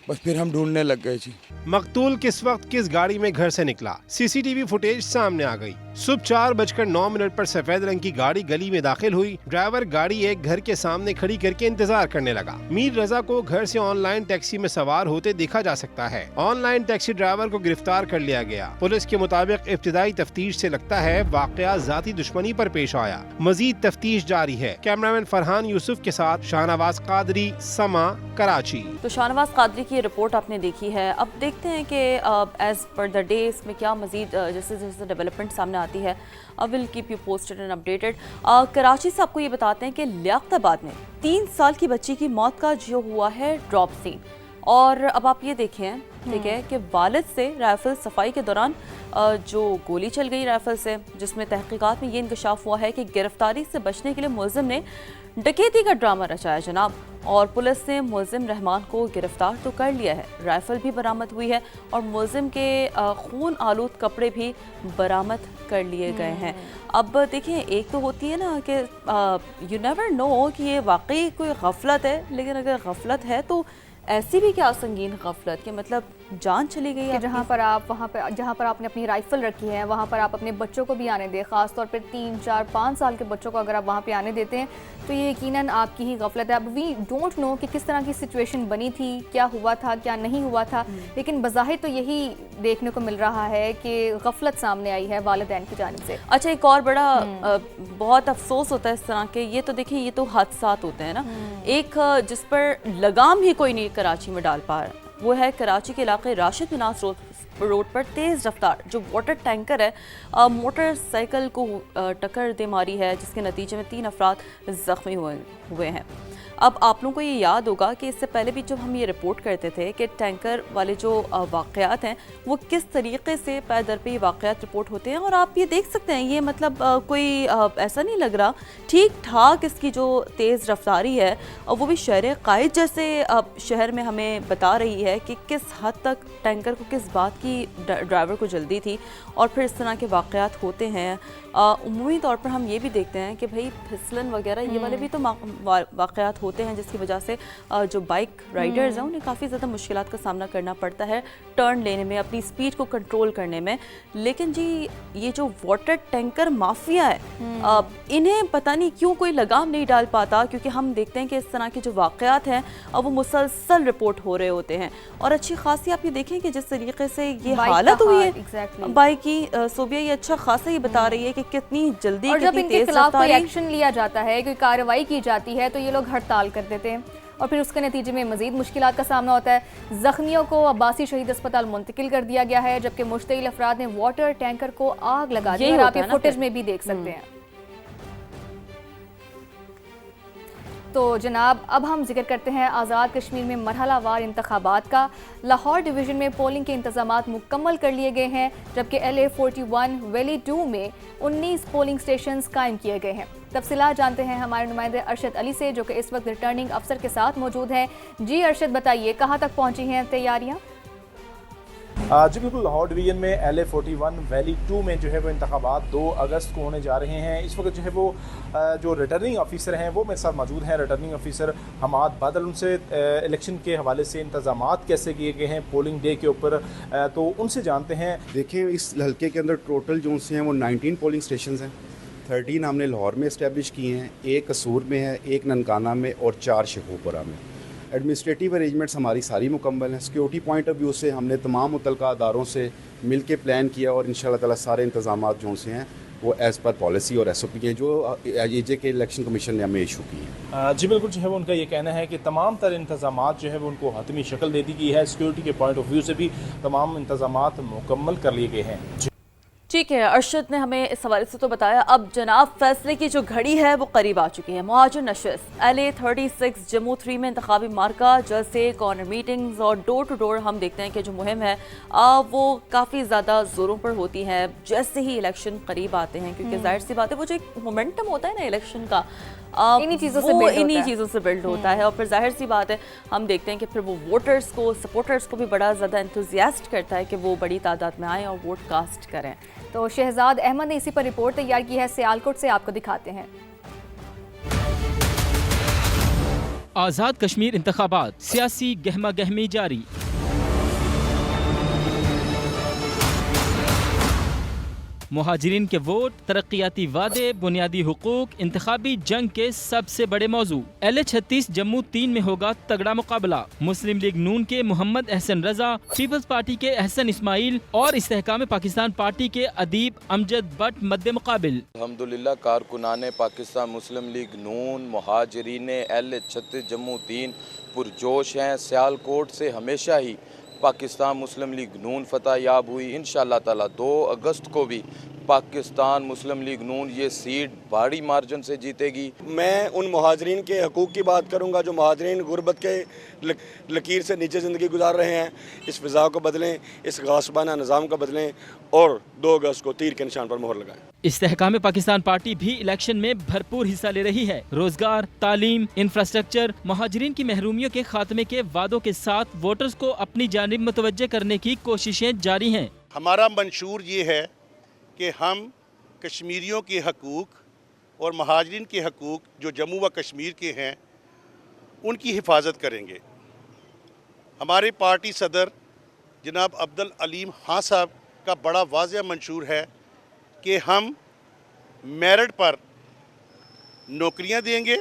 F: बस फिर हम ढूंढने लग गए जी।
G: मकतूल किस वक्त किस गाड़ी में घर से निकला, सीसीटीवी फुटेज सामने आ गई। सुबह 4:09 पर सफेद रंग की गाड़ी गली में दाखिल हुई। ड्राइवर गाड़ी एक घर के सामने खड़ी करके इंतजार करने लगा। मीर रजा को घर से ऑनलाइन टैक्सी में सवार होते देखा जा सकता है। ऑनलाइन टैक्सी ड्राइवर को गिरफ्तार कर लिया गया। पुलिस के मुताबिक इब्तिदाई तफ्तीश से लगता है वाकया जाती दुश्मनी पर पेश आया। मजीद तफ्तीश जारी है। कैमरामैन फरहान यूसुफ के साथ शाहनवाज कादरी, समा, कराची।
A: तो शाहनवाज कादरी की रिपोर्ट आपने देखी है। अब देखते हैं कि एज पर द डे इसमें क्या मजीद जैसे जैसे डेवलपमेंट सामने आती है। I will keep you posted and updated. Karachi से आपको ये बताते हैं कि लियाकताबाद में 3 साल की बच्ची की मौत का जो हुआ है ड्रॉप सीन। और अब आप ये देखें, ठीक है, कि वालिद से राइफल सफाई के दौरान जो गोली चल गई राइफल से, जिसमें तहकीकात में ये इंकशाफ हुआ है कि गिरफ्तारी से बचने के लिए मुलजिम ने डकैती का ड्रामा रचाया जनाब। और पुलिस ने मुलजिम रहमान को गिरफ्तार तो कर लिया है, राइफल भी बरामद हुई है और मुलजिम के खून आलूद कपड़े भी बरामद कर लिए गए हैं। अब देखिए, एक तो होती है ना कि यू नेवर नो कि ये वाकई कोई गफलत है, लेकिन अगर गफलत है तो ऐसी भी क्या संगीन गफलत कि मतलब जान चली गई
B: कि
A: आपकी?
B: जहाँ पर आप वहाँ पर जहाँ पर आपने अपनी राइफल रखी है वहाँ पर आप अपने बच्चों को भी आने दें, ख़ास तौर पर 3, 4, 5 साल के बच्चों को अगर आप वहाँ पे आने देते हैं तो ये यकीनन आपकी ही गफलत है। अब वी डोंट नो कि किस तरह की सिचुएशन बनी थी, क्या हुआ था, क्या नहीं हुआ था, लेकिन बज़ाहिर तो यही देखने को मिल रहा है कि गफलत सामने आई है वालिदैन की जानिब से।
A: अच्छा, एक और बड़ा बहुत अफसोस होता है इस तरह के, ये तो देखिए ये तो हादसात होते हैं ना, एक जिस पर लगाम ही कोई नहीं कराची में डाल पा रहा, वो है कराची के इलाके राशिद मिनास रोड पर तेज़ रफ्तार जो वाटर टैंकर है मोटरसाइकिल को टक्कर दे मारी है, जिसके नतीजे में 3 अफराद ज़ख्मी हुए हैं। अब आप लोगों को ये याद होगा कि इससे पहले भी जब हम ये रिपोर्ट करते थे कि टैंकर वाले जो वाक़यात हैं वो किस तरीके से पै दर पे वाक़यात रिपोर्ट होते हैं, और आप ये देख सकते हैं ये मतलब कोई ऐसा नहीं लग रहा, ठीक ठाक इसकी जो तेज़ रफ्तारी है वो भी शहर कायद जैसे शहर में हमें बता रही है कि किस हद तक टैंकर को किस बात की ड्राइवर को जल्दी थी, और फिर इस तरह के वाक़यात होते हैं। उमूमी तौर पर हम ये भी देखते हैं कि भाई फिसलन वगैरह ये वाले भी तो वाक़यात होते हैं, जिसकी वजह से जो बाइक राइडर्स हैं उन्हें काफ़ी ज़्यादा मुश्किलात का सामना करना पड़ता है टर्न लेने में, अपनी स्पीड को कंट्रोल करने में। लेकिन जी ये जो वाटर टैंकर माफिया है इन्हें पता नहीं क्यों कोई लगाम नहीं डाल पाता, क्योंकि हम देखते हैं कि इस तरह के जो वाक़यात हैं वो मुसलसल रिपोर्ट हो रहे होते हैं। और अच्छी खासी आप ये देखें कि जिस तरीके से ये हालत हुई है बाइक की, सोबिया ये अच्छा खासा ये बता रही है कि कितनी जल्दी,
B: और जब इनके खिलाफ कोई एक्शन लिया जाता है, कोई कार्रवाई की जाती है तो ये लोग हड़ताल कर देते हैं और फिर उसके नतीजे में मजीद मुश्किलात का सामना होता है। जख्मियों को अब्बासी शहीद अस्पताल मुंतकिल कर दिया गया है, जबकि मुश्तइल अफराद ने वाटर टैंकर को आग लगा दी, और आप ये फुटेज में भी देख सकते हैं। तो जनाब अब हम जिक्र करते हैं आज़ाद कश्मीर में मरहलावार इंतखाबात का। लाहौर डिवीज़न में पोलिंग के इंतजामात मुकम्मल कर लिए गए हैं, जबकि LA41 वैली 2 में 19 पोलिंग स्टेशंस कायम किए गए हैं। तफसीलात जानते हैं हमारे नुमाइंदे अरशद अली से, जो कि इस वक्त रिटर्निंग अफसर के साथ मौजूद हैं। जी अरशद, बताइए कहाँ तक पहुँची हैं तैयारियाँ?
H: जी बिल्कुल, लाहौर डिवीज़न में LA41 वैली 2 में जो है वो इंतखाबात 2 अगस्त को होने जा रहे हैं। इस वक्त जो है वो जो रिटर्निंग ऑफिसर हैं वो मेरे साथ मौजूद हैं, रिटर्निंग ऑफिसर हमाद बादल। उनसे इलेक्शन के हवाले से इंतजामात कैसे किए गए हैं पोलिंग डे के ऊपर, तो उनसे जानते हैं।
I: देखें, इस हल्के के अंदर टोटल जो से हैं वो 19 पोलिंग स्टेशन हैं। 13 हमने लाहौर में इस्टेब्लिश किए हैं, 1 कसूर में है, 1 ननकाना में और 4 शेखोपुरा में। एडमिनिस्ट्रेटिव अरेंजमेंट्स हमारी सारी मुकम्मल हैं। सिक्योरिटी पॉइंट ऑफ व्यू से हमने तमाम मुतलका अदारों से मिल के प्लान किया, और इंशाल्लाह ताला सारे इंतजामात जो से हैं वो एज़ पर पॉलिसी और SOP के जो AJ के इलेक्शन कमीशन ने हमें इशू की हैं।
H: जी बिल्कुल, जो है वो उनका ये कहना है कि तमाम तर इंतजामात जो है वो उनको हतमी शक्ल दे दी गई है। सिक्योरिटी के पॉइंट ऑफ व्यू से भी तमाम इंतजामात मुकम्मल कर लिए गए हैं।
A: ठीक है, अरशद ने हमें इस हवाले से तो बताया। अब जनाब फैसले की जो घड़ी है वो करीब आ चुकी है। मुहाजिर नशिस्त LA36 जम्मू 3 में इंतखाबी मार्का, जलसे, कॉर्नर मीटिंग्स और डोर टू डोर हम देखते हैं कि जो मुहिम है वो काफ़ी ज़्यादा ज़ोरों पर होती है जैसे ही इलेक्शन करीब आते हैं, क्योंकि जाहिर सी बात है वो जो एक मोमेंटम होता है ना इलेक्शन का,
B: इन्हीं चीज़ों
A: से बिल्ड होता है। और फिर जाहिर सी बात है हम देखते हैं कि फिर वो वोटर्स को, सपोर्टर्स को भी बड़ा ज़्यादा एंथुजियास्ट करता है कि वो बड़ी तादाद में आएँ और वोट कास्ट करें।
B: तो शहजाद अहमद ने इसी पर रिपोर्ट तैयार की है, सियालकोट से आपको दिखाते हैं।
J: आज़ाद कश्मीर इंतखाबात, सियासी गहमा गहमी जारी। मुहाजिरीन के वोट, तरक्याती वादे, बुनियादी हुकूक, इंतखाबी जंग के सबसे बड़े मौजू। LA36 जम्मू 3 में होगा तगड़ा मुकाबला। मुस्लिम लीग नून के मोहम्मद अहसन रजा, पीपल्स पार्टी के अहसन इस्माइल और इस्तेहकाम पाकिस्तान पार्टी के अदीब अमजद बट मद्दे मुकाबिल।
K: अल्हम्दुलिल्लाह कारकुनाने पाकिस्तान मुस्लिम लीग नून मुहाजिरीन LA36 जम्मू 3 पुरजोश हैं। सियालकोट से हमेशा ही पाकिस्तान मुस्लिम लीग नून फतह याब हुई। इंशाअल्लाह ताला 2 अगस्त को भी पाकिस्तान मुस्लिम लीग नून ये सीट भारी मार्जिन से जीतेगी।
L: मैं उन मुहाजिरीन के हकूक़ की बात करूंगा जो मुहाजिरीन गुर्बत के लकीर से नीचे ज़िंदगी गुजार रहे हैं। इस फ़िज़ा को बदलें, इस गासबाना निज़ाम को बदलें और 2 अगस्त को तीर के निशान पर मोहर लगाएं।
J: इस्तेहकाम पाकिस्तान पार्टी भी इलेक्शन में भरपूर हिस्सा ले रही है। रोजगार, तालीम, इंफ्रास्ट्रक्चर, मुहाजिरीन की महरूमियों के खात्मे के वादों के साथ वोटर्स को अपनी जानिब मुतवज्जे करने की कोशिशें जारी हैं।
M: हमारा मंशूर ये है कि हम कश्मीरियों के हकूक़ और महाजरीन के हकूक़ जो जम्मू व कश्मीर के हैं उनकी हिफाजत करेंगे। हमारी पार्टी सदर जनाब अब्दुल अलीम खान साहब का बड़ा वाज़ेह मंशूर है कि हम मेरिट पर नौकरियां देंगे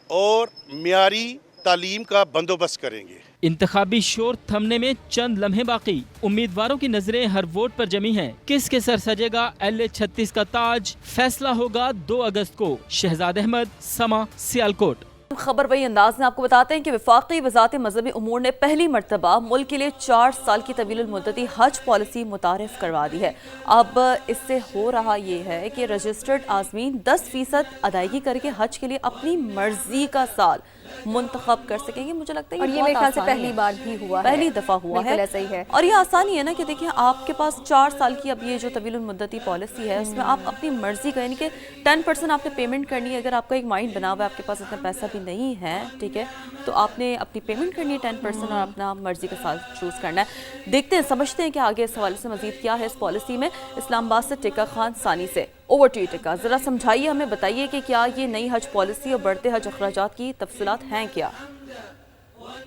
M: और मियारी तालीम का बंदोबस्त करेंगे।
J: इंतखाबी शोर थमने में चंद लम्हे बाकी, उम्मीदवारों की नजरें हर वोट पर जमी हैं। किसके सर सजेगा LA36 का ताज, फैसला होगा 2 अगस्त को। शहजाद अहमद, समा, सियालकोट।
A: खबर वही अंदाज में आपको बताते हैं कि वफाकी वज़ारत मज़हबी उमूर ने पहली मरतबा मुल्क के लिए 4 साल की तवील मुद्दती हज पॉलिसी मुतारिफ करवा दी है। अब इससे हो रहा ये है कि रजिस्टर्ड आज़मीन 10% अदायगी करके हज के लिए अपनी मर्जी का साल मुंतखब कर सकेंगे। मुझे लगता है
B: और ये मेरे ख्याल से पहली बार भी हुआ है,
A: पहली दफ़ा हुआ है,
B: ऐसा ही है।
A: और ये आसानी है ना कि देखिए आपके पास 4 साल की अब ये जो तवील मुद्दती पॉलिसी है उसमें आप अपनी मर्जी का, यानी कि 10% आपने पेमेंट करनी है। अगर आपका एक माइंड बना हुआ है, आपके पास इतना पैसा भी नहीं है, ठीक है, तो आपने अपनी पेमेंट करनी है 10% और अपना मर्जी का साल चूज़ करना है। देखते हैं, समझते हैं कि आगे इस हवाले से मजीद क्या है इस पॉलिसी में। इस्लामाबाद से टिक्का खान सानी से। ओवर टू यू टिक्का, ज़रा समझाइए हमें, बताइए कि क्या ये नई हज पॉलिसी और बढ़ते हज अखराजात की तफसीलात हैं क्या?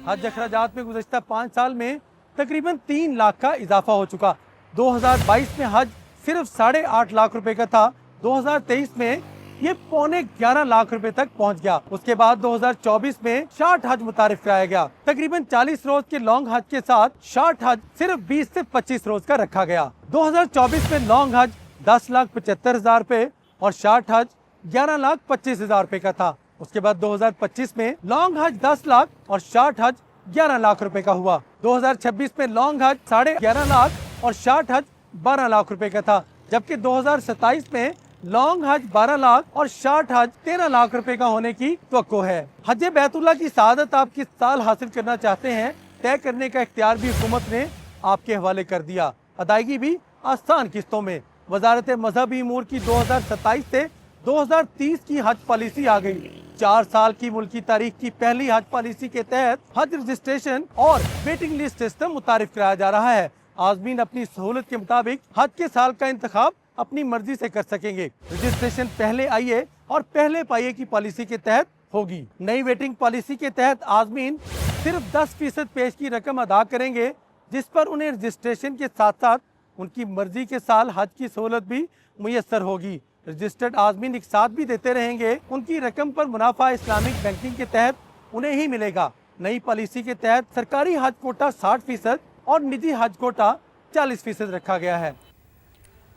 N: हज अखराजात में गुज़श्ता 5 साल में तकरीबन 3 लाख का इजाफा हो चुका। 2022 में हज सिर्फ 8.5 लाख रुपए का था, 2023 में ये 11.25 लाख रुपए तक पहुंच गया। उसके बाद 2024 में 60 हज मुतारिफ कराया गया। तकरीबन 40 रोज के लॉन्ग हज के साथ 60 हज सिर्फ 20 से 25 रोज का रखा गया। 2024 में लॉन्ग हज 10,75,000 रुपए और 60 हज 11,25,000 रुपए का था। उसके बाद 2025 में लॉन्ग हज 10 लाख और 60 हज 11 लाख रुपए का हुआ। 2026 में लॉन्ग हज 11.5 लाख और 60 हज 12 लाख रुपए का था, जबकि 2027 में लॉन्ग हज 12 लाख और 60 हज 13 लाख रुपए का होने की तवक्को है। हज बैतुल्लाह की सआदत आप किस साल हासिल करना चाहते हैं, तय करने का इख्तियार भी हुकूमत ने आपके हवाले कर दिया। अदायगी भी आसान किस्तों में। वजारत मजहबी उमूर की 2027 से 2030 की हज पॉलिसी आ गई। 4 साल की मुल्की तारीख की पहली हज पॉलिसी के तहत हज रजिस्ट्रेशन और वेटिंग लिस्ट सिस्टम मुतारिफ कराया जा रहा है। आज़मीन अपनी सहूलत के मुताबिक हज के साल का इंतखाब अपनी मर्जी से कर सकेंगे। रजिस्ट्रेशन पहले आइए और पहले पाइए की पॉलिसी के तहत होगी। नई वेटिंग पॉलिसी के तहत आज़मीन सिर्फ 10% पेश की रकम अदा करेंगे, जिस पर उन्हें रजिस्ट्रेशन के साथ साथ उनकी मर्जी के साल हज की सहूलत भी मुयस्सर होगी। रजिस्टर्ड आज़मीन एक साथ भी देते रहेंगे, उनकी रकम पर मुनाफा इस्लामिक बैंकिंग के तहत उन्हें ही मिलेगा। नई पॉलिसी के तहत सरकारी हज कोटा 60% और निजी हज कोटा 40% रखा गया है।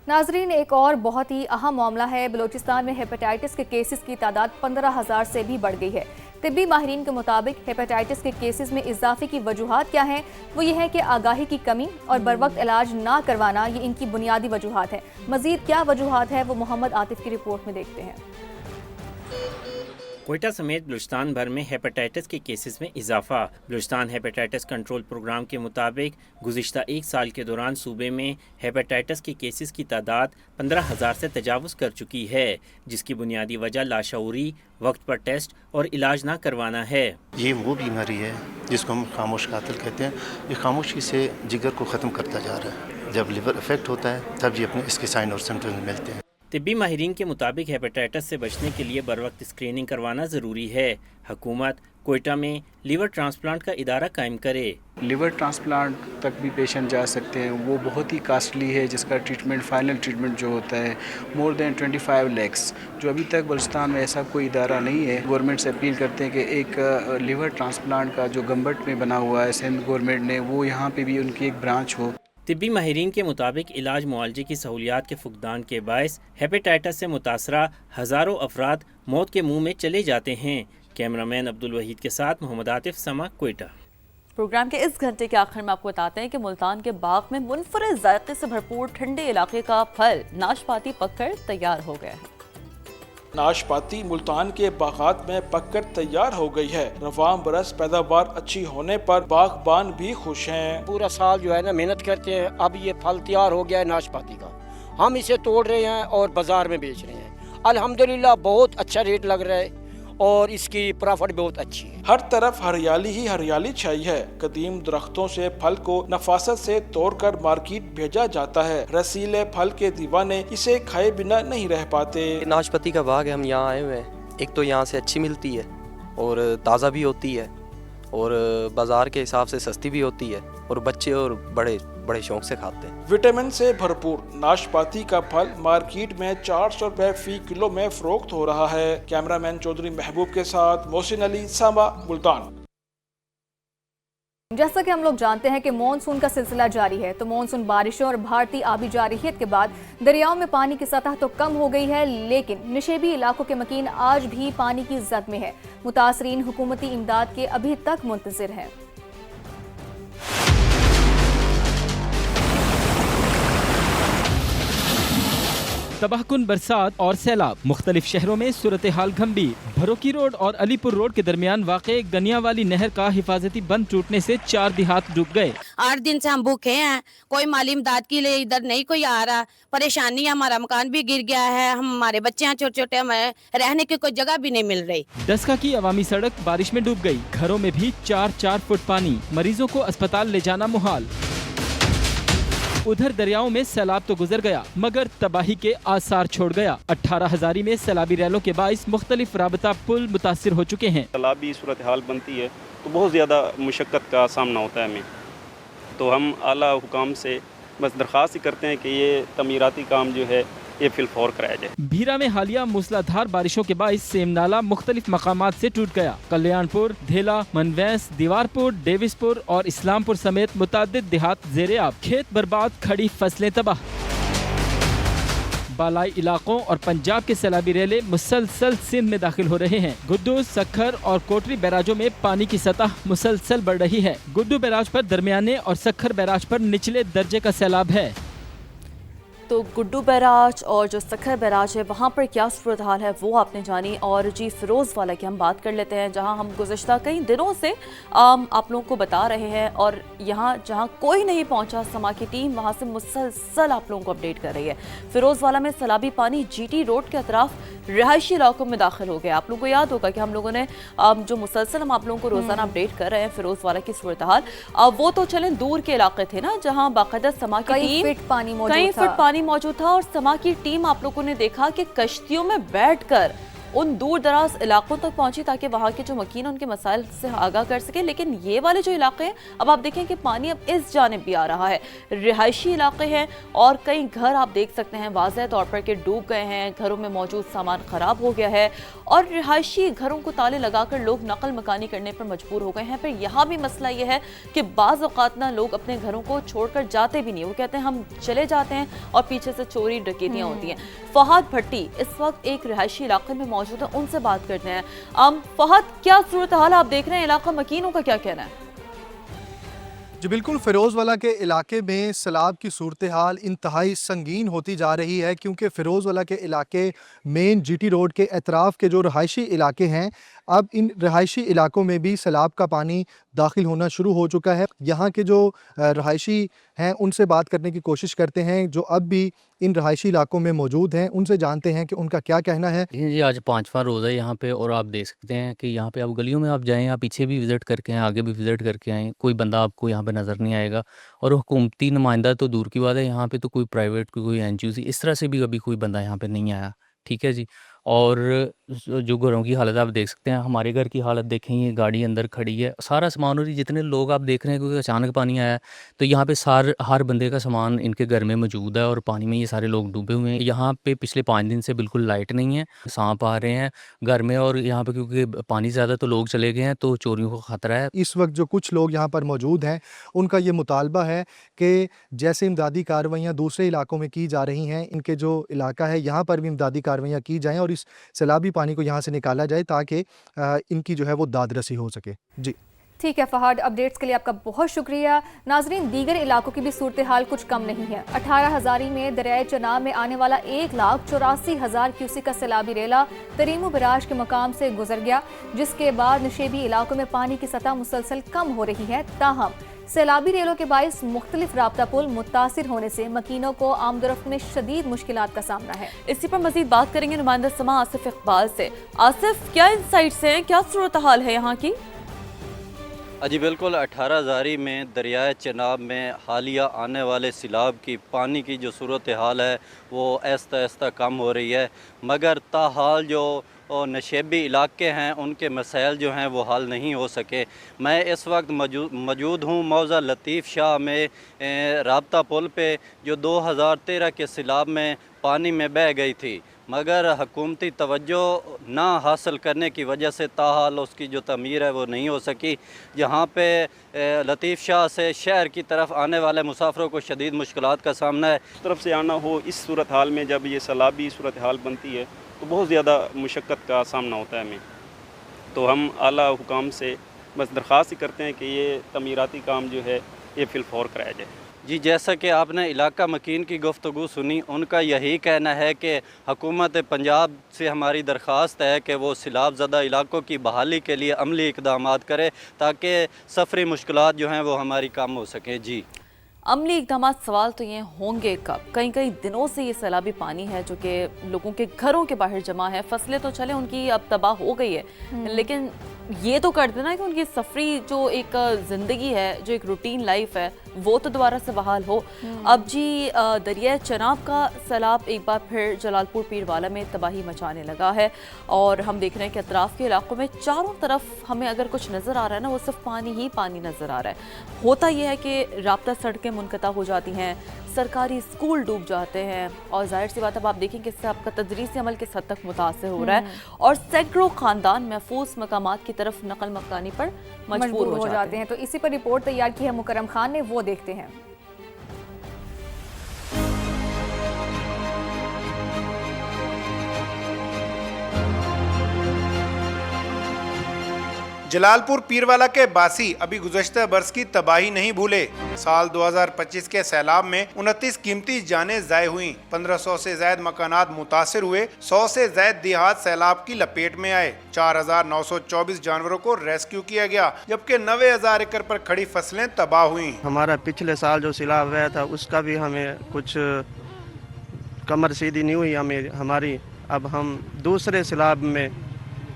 B: नाजरीन, एक और बहुत ही अहम मामला है। बलूचिस्तान में हेपेटाइटिस के केसेस की तादाद 15,000 से भी बढ़ गई है। तिब्बी माहिरीन के मुताबिक हेपेटाइटिस के केसेस में इजाफे की वजूहात क्या हैं? वो ये है कि आगाही की कमी और बरवक्त इलाज ना करवाना, ये इनकी बुनियादी वजूहात है। मजीद क्या वजूहात है वो मोहम्मद आतिफ की रिपोर्ट में देखते हैं।
O: कोयटा समेत बलूचिस्तान भर में हेपेटाइटिस के केसेस में इजाफा। बलूचिस्तान हेपेटाइटिस कंट्रोल प्रोग्राम के मुताबिक गुज़िश्ता 1 साल के दौरान सूबे में हेपेटाइटिस के केसेस की तादाद 15,000 से तजावुज़ कर चुकी है, जिसकी बुनियादी वजह लाशऊरी, वक्त पर टेस्ट और इलाज ना करवाना है।
P: ये वो बीमारी है जिसको हम खामोश कातिल कहते हैं। ये खामोशी से जिगर को ख़त्म करता जा रहा है। जब लिवर इफेक्ट होता है तब ये अपने इसके साइन और सिम्टम्स मिलते हैं।
O: तिब्बी माहिरीन के मुताबिक हेपेटाइटिस से बचने के लिए बर वक्त स्क्रीनिंग करवाना ज़रूरी है। हुकूमत कोयटा में लीवर ट्रांसप्लांट का इदारा कायम करे।
Q: लीवर ट्रांसप्लांट तक भी पेशेंट जा सकते हैं, वो बहुत ही कास्टली है, जिसका ट्रीटमेंट फाइनल ट्रीटमेंट जो होता है मोर देन 25 लैक्स, जो अभी तक बलूचिस्तान में ऐसा कोई इदारा नहीं है। गवर्नमेंट से अपील करते हैं कि एक लीवर ट्रांसप्लांट का जो गंबट में बना हुआ है सिंध गवर्नमेंट ने, वो यहाँ पे भी उनकी एक ब्रांच हो।
O: तिब्बी माहिरीन के मुताबिक इलाज मुआलजे की सहूलियात के फुकदान के बायस हेपेटाइटिस से मुतासरा हज़ारों अफराद मौत के मुंह में चले जाते हैं। कैमरामैन अब्दुल वहीद के साथ मोहम्मद आतिफ, समा, कोयटा।
A: प्रोग्राम के इस घंटे के आखिर में आपको बताते हैं कि मुल्तान के बाग में मुनफरद जायके से भरपूर ठंडे इलाके का फल नाशपाती पककर तैयार हो गया है।
R: नाशपाती मुल्तान के बागात में पककर तैयार हो गई है। रवाम बरस पैदावार अच्छी होने पर बागबान भी खुश हैं।
S: पूरा साल जो है ना मेहनत करते हैं, अब ये फल तैयार हो गया है नाशपाती का, हम इसे तोड़ रहे हैं और बाजार में बेच रहे हैं। अल्हम्दुलिल्लाह बहुत अच्छा रेट लग रहा है और इसकी प्रॉफिट बहुत अच्छी है।
R: हर तरफ हरियाली ही हरियाली छाई है। कदीम दरख्तों से फल को नफासत से तोड़कर मार्केट भेजा जाता है। रसीले फल के दीवाने इसे खाए बिना नहीं रह पाते।
T: नाशपाती का बाग है, हम यहाँ आए हुए हैं। एक तो यहाँ से अच्छी मिलती है और ताज़ा भी होती है اور बाज़ार के हिसाब से सस्ती भी होती है और बच्चे और बड़े शौक से खाते हैं।
R: विटामिन से भरपूर नाशपाती का फल मार्केट में 400 रुपए फी किलो में फरोख्त हो रहा है। कैमरामैन चौधरी महबूब के साथ मोहसिन अली, सांबा, मुल्तान।
B: जैसा कि हम लोग जानते हैं कि मॉनसून का सिलसिला जारी है, तो मॉनसून बारिशों और भारतीय आबी जारहियत के बाद दरियाओं में पानी की सतह तो कम हो गई है, लेकिन निशेबी इलाकों के मकीन आज भी पानी की जद में है। मुतासरीन हुकूमती इमदाद के अभी तक मुंतजिर हैं।
J: तबाहकुन बरसात और सैलाब, मुख्तलिफ शहरों में सूरत हाल गंभीर। भरोकी रोड और अलीपुर रोड के दरमियान वाक़े गनिया वाली नहर का हिफाजती बंद टूटने से 4 देहात डूब गए।
U: 8 दिन से हम भूखे हैं, कोई माली इमदाद के लिए इधर नहीं कोई आ रहा। परेशानी, हमारा मकान भी गिर गया है, हमारे बच्चे हैं छोटे छोटे, हमें रहने की कोई जगह भी नहीं मिल रही।
J: डस्का की अवामी सड़क बारिश में डूब गई, घरों में भी 4-4 फुट पानी, मरीजों को अस्पताल ले जाना मुहाल। उधर दरियाओं में सैलाब तो गुजर गया मगर तबाही के आसार छोड़ गया। 18 हज़ारी में सैलाबी रैलों के बाइस मुख्तलिफ राबता पुल मुतासिर हो चुके हैं।
V: सैलाबी सूरत हाल बनती है तो बहुत ज़्यादा मुशक्क़त का सामना होता है हमें, तो हम आला हुकाम से बस दरख्वास्त ही करते हैं कि ये तमीराती काम जो है ये फिलफौर कराया जाए।
J: भीरा में हालिया मूसलाधार बारिशों के बाइस सेम नाला मुख्तलिफ मकामात से टूट गया। कल्याणपुर, धेला, मनवैस, दीवारपुर, डेविसपुर और इस्लामपुर समेत मुतादिद देहात ज़ेरे आब, खेत बर्बाद, खड़ी फसलें तबाह। बालाई इलाकों और पंजाब के सैलाबी रेले मुसलसल सिंध में दाखिल हो रहे हैं। गुड्डू, सखर और कोटरी बैराजों में पानी की सतह मुसलसल बढ़ रही है। गुड्डू बैराज पर दरमियाने और सखर बैराज पर निचले दर्जे का सैलाब है।
A: तो गुड्डू बैराज और जो सखर बैराज है वहाँ पर क्या सूरत हाल है वो आपने जानी। और जी फिरोज़ वाला की हम बात कर लेते हैं, जहाँ हम गुज़श्ता कई दिनों से आप लोगों को बता रहे हैं और यहाँ जहाँ कोई नहीं पहुँचा समा की टीम वहाँ से मुसलसल आप लोगों को अपडेट कर रही है। फिरोज़ वाला में सैलाबी पानी जीटी रोड के अतराफ रिहायशी इलाकों में दाखिल हो गया। आप लोगों को याद होगा कि हम लोगों ने जो मुसलसल हम आप लोगों को रोज़ाना अपडेट कर रहे हैं फिरोज़ वाला की सूरत हाल, वो तो चलें दूर के इलाके थे ना जहाँ बाकायदा समा की टीम कई फुट पानी मौजूद था और समा की टीम आप लोगों ने देखा कि कश्तियों में बैठकर उन दूर दराज इलाकों तक पहुंची ताकि वहाँ के जो मकीन उनके मसाइल से आगाह कर सके। लेकिन ये वाले जो इलाके हैं अब आप देखें कि पानी अब इस जानिब भी आ रहा है। रिहायशी इलाके हैं और कई घर आप देख सकते हैं वाज़ेह तौर पर कि डूब गए हैं, घरों में मौजूद सामान ख़राब हो गया है और रिहायशी घरों को ताले लगाकर लोग नकल मकानी करने पर मजबूर हो गए हैं। फिर यहाँ भी मसला ये है कि बाज़ औक़ात ना लोग अपने घरों को छोड़कर जाते भी नहीं, वो कहते हैं हम चले जाते हैं और पीछे से चोरी डकैतियाँ होती हैं। फहद भट्टी इस वक्त एक रिहायशी इलाके में मौजूद है, उनसे बात करते हैं। फहद, क्या सूरत हाल आप देख रहे हैं, इलाका मकीनों का क्या कहना है?
W: जी बिल्कुल, फ़िरोज़वाला के इलाके में सैलाब की सूरत हाल इंतहाई संगीन होती जा रही है क्योंकि फ़िरोज़वाला के इलाके मेन जीटी रोड के अतराफ़ के जो रहायशी इलाके हैं अब इन रहायशी इलाकों में भी सैलाब का पानी दाखिल होना शुरू हो चुका है। यहाँ के जो रहायशी हैं उनसे बात करने की कोशिश करते हैं जो अब भी इन रहायशी इलाकों में मौजूद हैं, उनसे जानते हैं कि उनका क्या कहना है।
X: जी आज 5वां रोज़ है यहाँ पे और आप देख सकते हैं कि यहाँ पे आप गलियों में आप जाएँ, आप पीछे भी विज़िट करके आएँ, आगे भी विज़िट करके आएँ, कोई बंदा आपको यहाँ पे नज़र नहीं आएगा। और हुकूमती नुमाइंदा तो दूर की बात है, यहाँ पे तो कोई प्राइवेट कोई NGO इस तरह से भी कभी कोई बंदा यहाँ पे नहीं आया। ठीक है जी। और जो घरों की हालत आप देख सकते हैं, हमारे घर की हालत देखें, ये गाड़ी अंदर खड़ी है, सारा सामान और जितने लोग आप देख रहे हैं क्योंकि अचानक पानी आया तो यहाँ पे हर बंदे का सामान इनके घर में मौजूद है और पानी में ये सारे लोग डूबे हुए हैं। यहाँ पे पिछले 5 दिन से बिल्कुल लाइट नहीं है, सांप आ रहे हैं घर में और यहाँ पे क्योंकि पानी ज़्यादा तो लोग चले गए हैं तो चोरियों का ख़तरा है।
W: इस वक्त जो कुछ लोग यहाँ पर मौजूद हैं उनका ये मुतालबा है कि जैसे इमदादी कार्रवाइयाँ दूसरे इलाकों में की जा रही हैं, इनके जो इलाका है यहाँ पर भी इमदादी कार्रवाइयाँ की जाएँ और इस सैलाबी पानी को यहाँ से निकाला जाए ताकि इनकी जो है वो दादरसी हो सके। जी
B: ठीक है फहद, अपडेट्स के लिए आपका बहुत शुक्रिया। नाजरीन, दीगर इलाकों की भी सूरत हाल कुछ कम नहीं है। 18 हज़ारी में दरियाए चनाब में आने वाला 1,84,000 क्यूसेक का सैलाबी रेला तरीमू बराज के मकाम से गुजर गया, जिसके बाद नशेबी इलाकों में पानी की सतह मुसलसल कम हो रही है। ताहम सैलाबी रेलों के बाइस मुख्तलिफ राब्ता पुल मुतासिर होने से मकीनों को आमदोरफ्त में शदीद मुश्किलात का सामना है।
A: इसी पर मजीद बात करेंगे नुमाइंदा समा आसिफ इकबाल से। आसिफ, क्या इंसाइट्स हैं, क्या सूरत हाल है यहाँ की?
Y: जी बिल्कुल, 18 हज़ारी में दरियाए चनाब में हालिया आने वाले सैलाब की पानी की जो सूरत हाल है वो आहिस्ता आहिस्ता कम हो रही है, मगर ताहाल जो اور نشیبی علاقے ہیں ان کے مسائل جو ہیں وہ حل نہیں ہو سکے۔ میں اس وقت موجود ہوں موضع لطیف شاہ میں رابطہ پل پہ، جو 2013 کے سیلاب میں پانی میں بہہ گئی تھی، مگر حکومتی توجہ نہ حاصل کرنے کی وجہ سے تاحال اس کی جو تعمیر ہے وہ نہیں ہو سکی، جہاں پہ لطیف شاہ سے شہر کی طرف آنے والے مسافروں کو شدید مشکلات کا سامنا ہے۔
V: طرف سے آنا ہو اس صورتحال میں، جب یہ سیلابی صورتحال بنتی ہے تو بہت زیادہ مشقت کا سامنا ہوتا ہے ہمیں، تو ہم اعلیٰ حکام سے بس درخواست ہی کرتے ہیں کہ یہ تعمیراتی کام جو ہے یہ فی الفور کرایا جائے۔
Y: جی، جیسا کہ آپ نے علاقہ مکین کی گفتگو سنی، ان کا یہی کہنا ہے کہ حکومت پنجاب سے ہماری درخواست ہے کہ وہ سیلاب زدہ علاقوں کی بحالی کے لیے عملی اقدامات کرے تاکہ سفری مشکلات جو ہیں وہ ہماری کم ہو سکیں۔ جی،
A: عملی اقدامات سوال تو یہ ہوں گے کب؟ کئی دنوں سے یہ سیلابی پانی ہے جو کہ لوگوں کے گھروں کے باہر جمع ہے، فصلیں تو چلے ان کی اب تباہ ہو گئی ہے، لیکن یہ تو کر دینا کہ ان کی سفری جو ایک زندگی ہے، جو ایک روٹین لائف ہے، وہ تو دوبارہ سے بحال ہو۔ اب جی دریائے چناب کا سیلاب ایک بار پھر جلال پور پیروالا میں تباہی مچانے لگا ہے، اور ہم دیکھ رہے ہیں کہ اطراف کے علاقوں میں چاروں طرف ہمیں اگر کچھ نظر آ رہا ہے نا، وہ صرف پانی ہی پانی نظر آ رہا ہے۔ ہوتا یہ ہے کہ رابطہ سڑکیں منقطع ہو جاتی ہیں، سرکاری اسکول ڈوب جاتے ہیں، اور ظاہر سی بات اب آپ دیکھیں کہ اس سے آپ کا تدریسی عمل کس حد تک متاثر ہو رہا ہے، اور سینکڑوں خاندان محفوظ مقامات کی طرف نقل مکانی پر مجبور ہو جاتے ہیں۔
B: تو اسی پر رپورٹ تیار کی ہے مکرم خان نے، وہ دیکھتے ہیں۔
H: جلال پور پیروالا کے باسی ابھی گزشتہ برس کی تباہی نہیں بھولے۔ سال 2025 کے سیلاب میں 29 قیمتی جانیں ضائع ہوئیں، 1500 سے زائد مکانات متاثر ہوئے، 100 سے زائد دیہات سیلاب کی لپیٹ میں آئے، 4924 جانوروں کو ریسکیو کیا گیا، جبکہ 9000 ایکڑ پر کھڑی فصلیں تباہ ہوئیں۔
C: ہمارا پچھلے سال جو سیلاب ہوا تھا اس کا بھی ہمیں کچھ کمر سیدھی نہیں ہوئی ہماری، اب ہم دوسرے سیلاب میں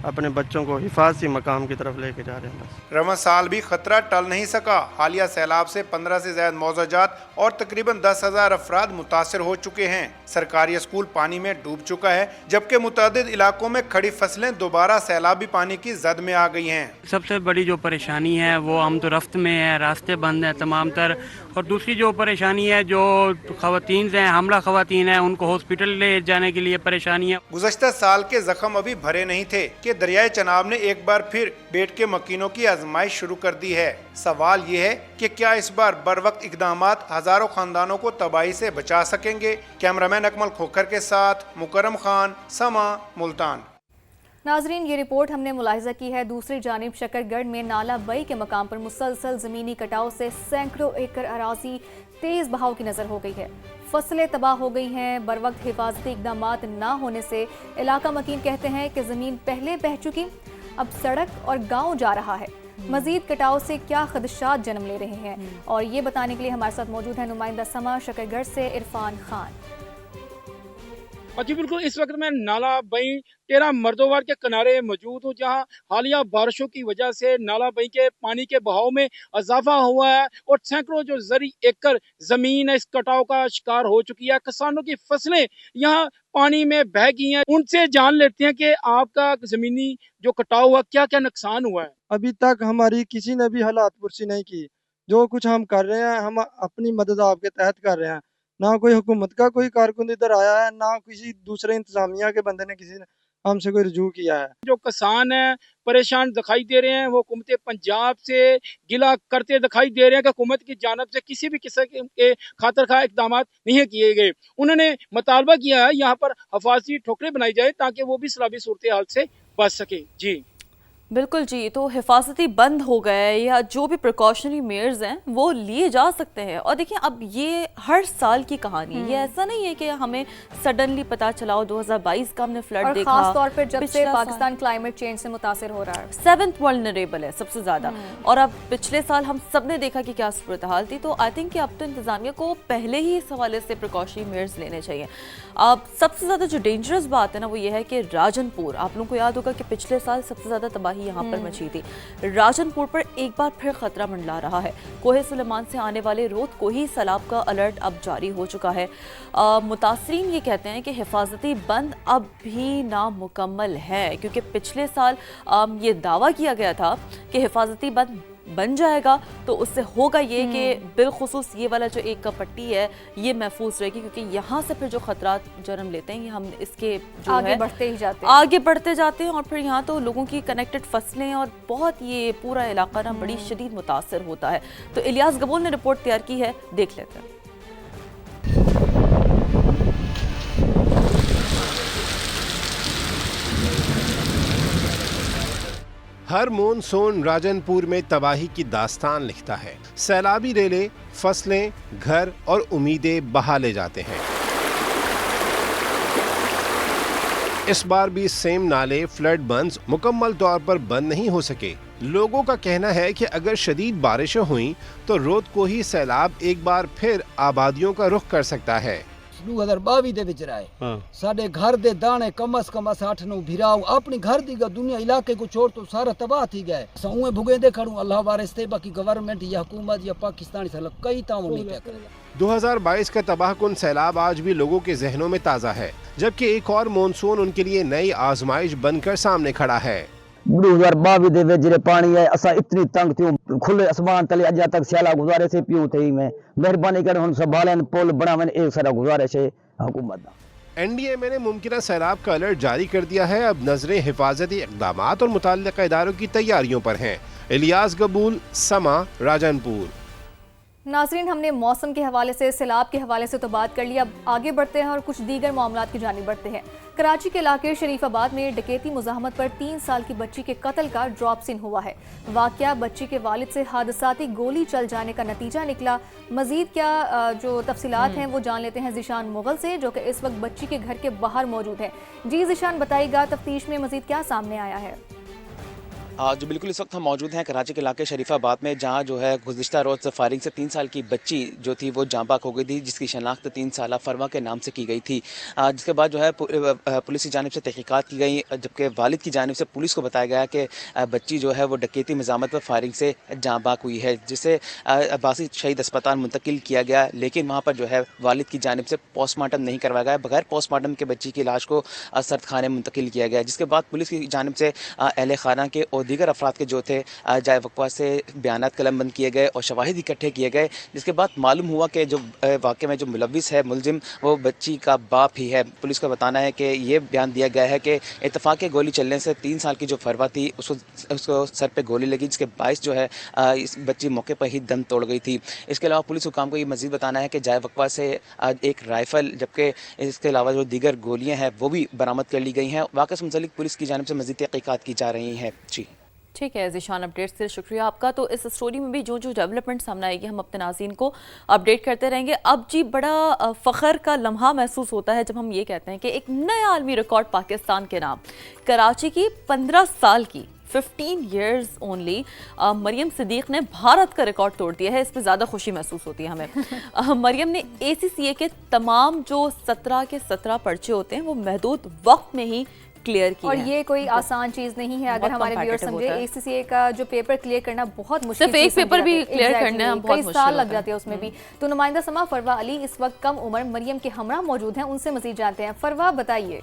C: اپنے بچوں کو حفاظتی مقام کی طرف لے کے جا رہے ہیں۔ بس
H: رواں سال بھی خطرہ ٹل نہیں سکا، حالیہ سیلاب سے 15 سے زائد موضوعات اور تقریباً 10,000 افراد متاثر ہو چکے ہیں۔ سرکاری اسکول پانی میں ڈوب چکا ہے، جبکہ متعدد علاقوں میں کھڑی فصلیں دوبارہ سیلابی پانی کی زد میں آ گئی ہیں۔
D: سب سے بڑی جو پریشانی ہے وہ ہم تو رفت میں ہیں، راستے بند ہیں تمام تر، اور دوسری جو پریشانی ہے جو خواتین ہیں، حاملہ خواتین ہیں، ان کو ہاسپٹل لے جانے کے لیے پریشانی ہے۔
H: گزشتہ سال کے زخم ابھی بھرے نہیں تھے کہ دریائے چناب نے ایک بار پھر بیٹ کے مکینوں کی آزمائش شروع کر دی ہے۔ سوال یہ ہے کہ کیا اس بار بروقت اقدامات ہزاروں خاندانوں کو تباہی سے بچا سکیں گے؟ کیمرامین اکمل کھوکھر کے ساتھ مکرم خان، سما، ملتان۔
B: ناظرین، یہ رپورٹ ہم نے ملاحظہ کی ہے۔ دوسری جانب شکر گڑھ میں نالہ بئی کے مقام پر مسلسل زمینی کٹاؤ سے سینکڑوں ایکڑ اراضی تیز بہاؤ کی نظر ہو گئی ہے، فصلیں تباہ ہو گئی ہیں۔ بروقت حفاظتی اقدامات نہ ہونے سے علاقہ مکین کہتے ہیں کہ زمین پہلے بہہ چکی، اب سڑک اور گاؤں جا رہا ہے۔ مزید کٹاؤ سے کیا خدشات جنم لے رہے ہیں، اور یہ بتانے کے لیے ہمارے ساتھ موجود ہیں نمائندہ سما شکر گڑھ سے عرفان خان۔
R: جی بالکل، اس وقت میں نالہ بئی ٹیرا مردوار کے کنارے موجود ہوں، جہاں حالیہ بارشوں کی وجہ سے نالہ بئی کے پانی کے بہاؤ میں اضافہ ہوا ہے، اور سینکڑوں جو زرعی ایکڑ زمین ہے اس کٹاؤ کا شکار ہو چکی ہے۔ کسانوں کی فصلیں یہاں پانی میں بہہ گئی ہیں۔ ان سے جان لیتے ہیں کہ آپ کا زمینی جو کٹاؤ ہوا کیا کیا نقصان ہوا ہے۔
E: ابھی تک ہماری کسی نے بھی حالات پرسی نہیں کی، جو کچھ ہم کر رہے ہیں ہم اپنی مدد آپ کے تحت کر رہے ہیں، نہ کوئی حکومت کا کوئی کارکن ادھر آیا ہے، نہ کسی دوسرے انتظامیہ کے بندے نے کسی نے ہم سے کوئی رجوع کیا ہے۔
R: جو کسان ہیں پریشان دکھائی دے رہے ہیں، وہ حکومت پنجاب سے گلہ کرتے دکھائی دے رہے ہیں کہ حکومت کی جانب سے کسی بھی قسم کے خاطر خواہ اقدامات نہیں کیے گئے۔ انہوں نے مطالبہ کیا ہے یہاں پر حفاظتی ٹھوکریں بنائی جائے تاکہ وہ بھی سیلابی صورتحال سے بچ سکے۔ جی
A: بالکل جی، تو حفاظتی بند ہو گئے یا جو بھی پریکاشنری میئرز ہیں وہ لیے جا سکتے ہیں۔ اور دیکھیں اب یہ ہر سال کی کہانی ہے، یہ ایسا نہیں ہے کہ ہمیں سڈنلی پتا چلا ہو 2022 کا ہم نے فلڈ دیکھا،
B: خاص طور پر جب سے پاکستان کلائمیٹ چینج سے متاثر ہو رہا ہے،
A: 7th ولنریبل ہے سب سے زیادہ۔ اور اب پچھلے سال ہم سب نے دیکھا کہ کیا صورتحال تھی، تو آئی تھنک کہ اب تو انتظامیہ کو پہلے ہی اس حوالے سے پریکاشنری میئرز لینے چاہیے۔ اب سب سے زیادہ جو ڈینجرس بات ہے نا وہ یہ ہے کہ راجن پور، آپ لوگوں کو یاد ہوگا کہ پچھلے سال سب سے زیادہ تباہی तबाही यहाँ पर मची थी। राजनपुर पर एक बार फिर खतरा मंडला रहा है। कोहे सुलेमान से आने वाले रोत कोही सैलाब का अलर्ट अब जारी हो चुका है। मुतासरीन ये कहते हैं कि हिफाजती बंद अब भी नामुकम्मल है, क्योंकि पिछले साल ये दावा किया गया था कि हिफाजती बंद बन जाएगा तो उससे होगा ये कि बिलखुसूस ये वाला जो एक पट्टी है ये महफूज रहेगी, क्योंकि यहाँ से फिर जो खतरात जन्म लेते हैं ये हम इसके जो
B: आगे
A: है आगे बढ़ते जाते हैं और फिर यहाँ तो लोगों की कनेक्टेड फसलें और बहुत ये पूरा इलाका ना बड़ी शदीद मुतासर होता है। तो इलियास गबूल ने रिपोर्ट तैयार की है, देख लेते हैं।
F: हर मॉनसून राजनपुर में तबाही की दास्तान लिखता है। सैलाबी रेले, फसलें, घर और उम्मीदें बहा ले जाते हैं। इस बार भी सेम नाले फ्लड बंद मुकम्मल तौर पर बंद नहीं हो सके। लोगों का कहना है कि अगर शदीद बारिशें हुई तो रोत को ही सैलाब एक बार फिर आबादियों का रुख कर सकता है।
G: 2022 ਦੇ ਵਿੱਚ ਰਾਏ ਸਾਡੇ ਘਰ ਦੇ ਦਾਣੇ ਕਮ ਅਸ ਕਮ 60 ਨੂੰ ਭਿਰਾਉ ਆਪਣੀ ਘਰ ਦੀ ਦੁਨੀਆ ਇਲਾਕੇ ਕੋ ਛੋੜ ਤੋਂ ਸਾਰਾ ਤਬਾਹ ਥੀ ਗਏ ਸੌਏ ਭੁਗੇ ਦੇ ਖੜੂ ਅੱਲਾਹ ਵਾਰਿਸਤੇ ਬਾਕੀ गवर्नमेंट या हुकूमत या पाकिस्तानी सलाह कई ताउन नहीं करेगा।
F: 2022 का तबाहकुन सैलाब आज भी लोगों के जहनों में ताज़ा है, जबकि एक और मॉनसून उनके लिए नई आजमाइश बनकर सामने खड़ा है।
G: 2022 ਦੇ ਵਿੱਚ ਜਿਹੜੇ ਪਾਣੀ ਹੈ ਅਸਾਂ ਇਤਨੀ ਤੰਗ ਥੀ ਖੁੱਲੇ ਅਸਮਾਨ ਤਲੇ ਅਜਾ ਤੱਕ ਸਿਆਲਾ ਗੁਜ਼ਾਰੇ ਸੇ ਪਿਉ ਥਈ ਮੈਂ ਮਿਹਰਬਾਨੀ कर ਹੁਣ संभालन पुल बनावन एक सारा गुजारिश है हुकूमत दा।
F: NDMA ने मुमकिन सैलाब का अलर्ट जारी कर दिया है। अब नजरें हिफाजती इक़दामात और मुतल्लिक़ा इदारों की तैयारियों पर हैं। इलियास गबूल, समा, राजनपुर।
B: नाज़रीन, हमने मौसम के हवाले से, सैलाब के हवाले से तो बात कर लिया। अब आगे बढ़ते हैं और कुछ दीगर मामलात की जानिब बढ़ते हैं। कराची के इलाके शरीफाबाद में डकैती मुज़ाहमत पर 3 साल की बच्ची के कत्ल का ड्रॉप सीन हुआ है। वाक़या बच्ची के वालिद से हादसाती गोली चल जाने का नतीजा निकला। मज़ीद क्या जो तफसीलात हैं वो जान लेते हैं ज़ीशान मुग़ल से, जो कि इस वक्त बच्ची के घर के बाहर मौजूद है। जी ज़ीशान, बताइएगा तफ्तीश में मज़ीद क्या सामने आया है?
I: जो बिल्कुल इस वक्त हम मौजूद हैं कराची के इलाके शरीफाबाद में, जहां जो है गुज़िश्ता रोज़ फायरिंग से 3 साल की बच्ची जो थी वो जाँ बाक हो गई थी, जिसकी शनाख्त 3 साला फरवा के नाम से की गई थी। जिसके बाद जो है पुलिस की जानिब से तहकीकात की गई, जबकि वालिद की जानिब से पुलिस को बताया गया कि बच्ची जो है वो डकैती मज़ामत पर फायरिंग से जाँ बाक हुई है, जिसे अब्बासी शहीद अस्पताल मुंतकिल किया गया। लेकिन वहाँ पर जो है वालिद की जानिब से पोस्टमार्टम नहीं करवाया गया। बगैर पोस्टमार्टम के बच्ची की लाश को सर्द खाने मुंतकिल किया गया, जिसके बाद पुलिस की जानिब से अहले खाना के और दीगर अफराद के जो थे जाए वक़्वा से बयानात कलमबंद किए गए और शवाहिद इकट्ठे किए गए, जिसके बाद मालूम हुआ कि जो वाक़े में जो मुलविस है, मुलजिम, वो बच्ची का बाप ही है। पुलिस का बताना है कि ये बयान दिया गया है कि इत्तफाक़ गोली चलने से 3 साल की जो फरवा थी उसको सर पे गोली लगी, जिसके बायस जो है इस बच्ची मौके पर ही दम तोड़ गई थी। इसके अलावा पुलिस हुकाम को ये मज़ीद बताना है कि जाए वक़्वा से एक राइफ़ल, जबकि इसके अलावा जो दीगर गोलियाँ हैं वो भी बरामद कर ली गई हैं। वाक़े से मुतल्लिक़ पुलिस की जानिब से मज़ीद तहक़ीक़ात की जा रही हैं। जी
A: ठीक है ज़ीशान, अपडेट से शुक्रिया आपका। तो इस स्टोरी में भी जो जो डेवलपमेंट सामने आएगी हम अपने नाज़रीन को अपडेट करते रहेंगे। अब जी बड़ा फ़ख्र का लम्हा महसूस होता है जब हम ये कहते हैं कि एक नया आलमी रिकॉर्ड पाकिस्तान के नाम। कराची की 15 साल की 15 years ओनली मरियम सिद्दीक ने भारत का रिकॉर्ड तोड़ दिया है। इस पर ज़्यादा खुशी महसूस होती है हमें। मरियम ने ACCA के तमाम जो 17 के 17 पर्चे होते हैं वो महदूद वक्त में ही क्लियर किया।
B: और ये कोई आसान चीज़ नहीं है। अगर हमारे व्यूअर्स समझे, ACCA का जो पेपर क्लियर करना बहुत मुश्किल,
A: सिर्फ एक पेपर भी क्लियर करना है बहुत मुश्किल,
B: साल लग जाते हैं उसमें भी। तो नुमाइंदा समा फरवा अली इस वक्त कम उम्र मरियम के हमरा मौजूद हैं, उनसे मज़ीद जानते हैं। फरवा, बताइए।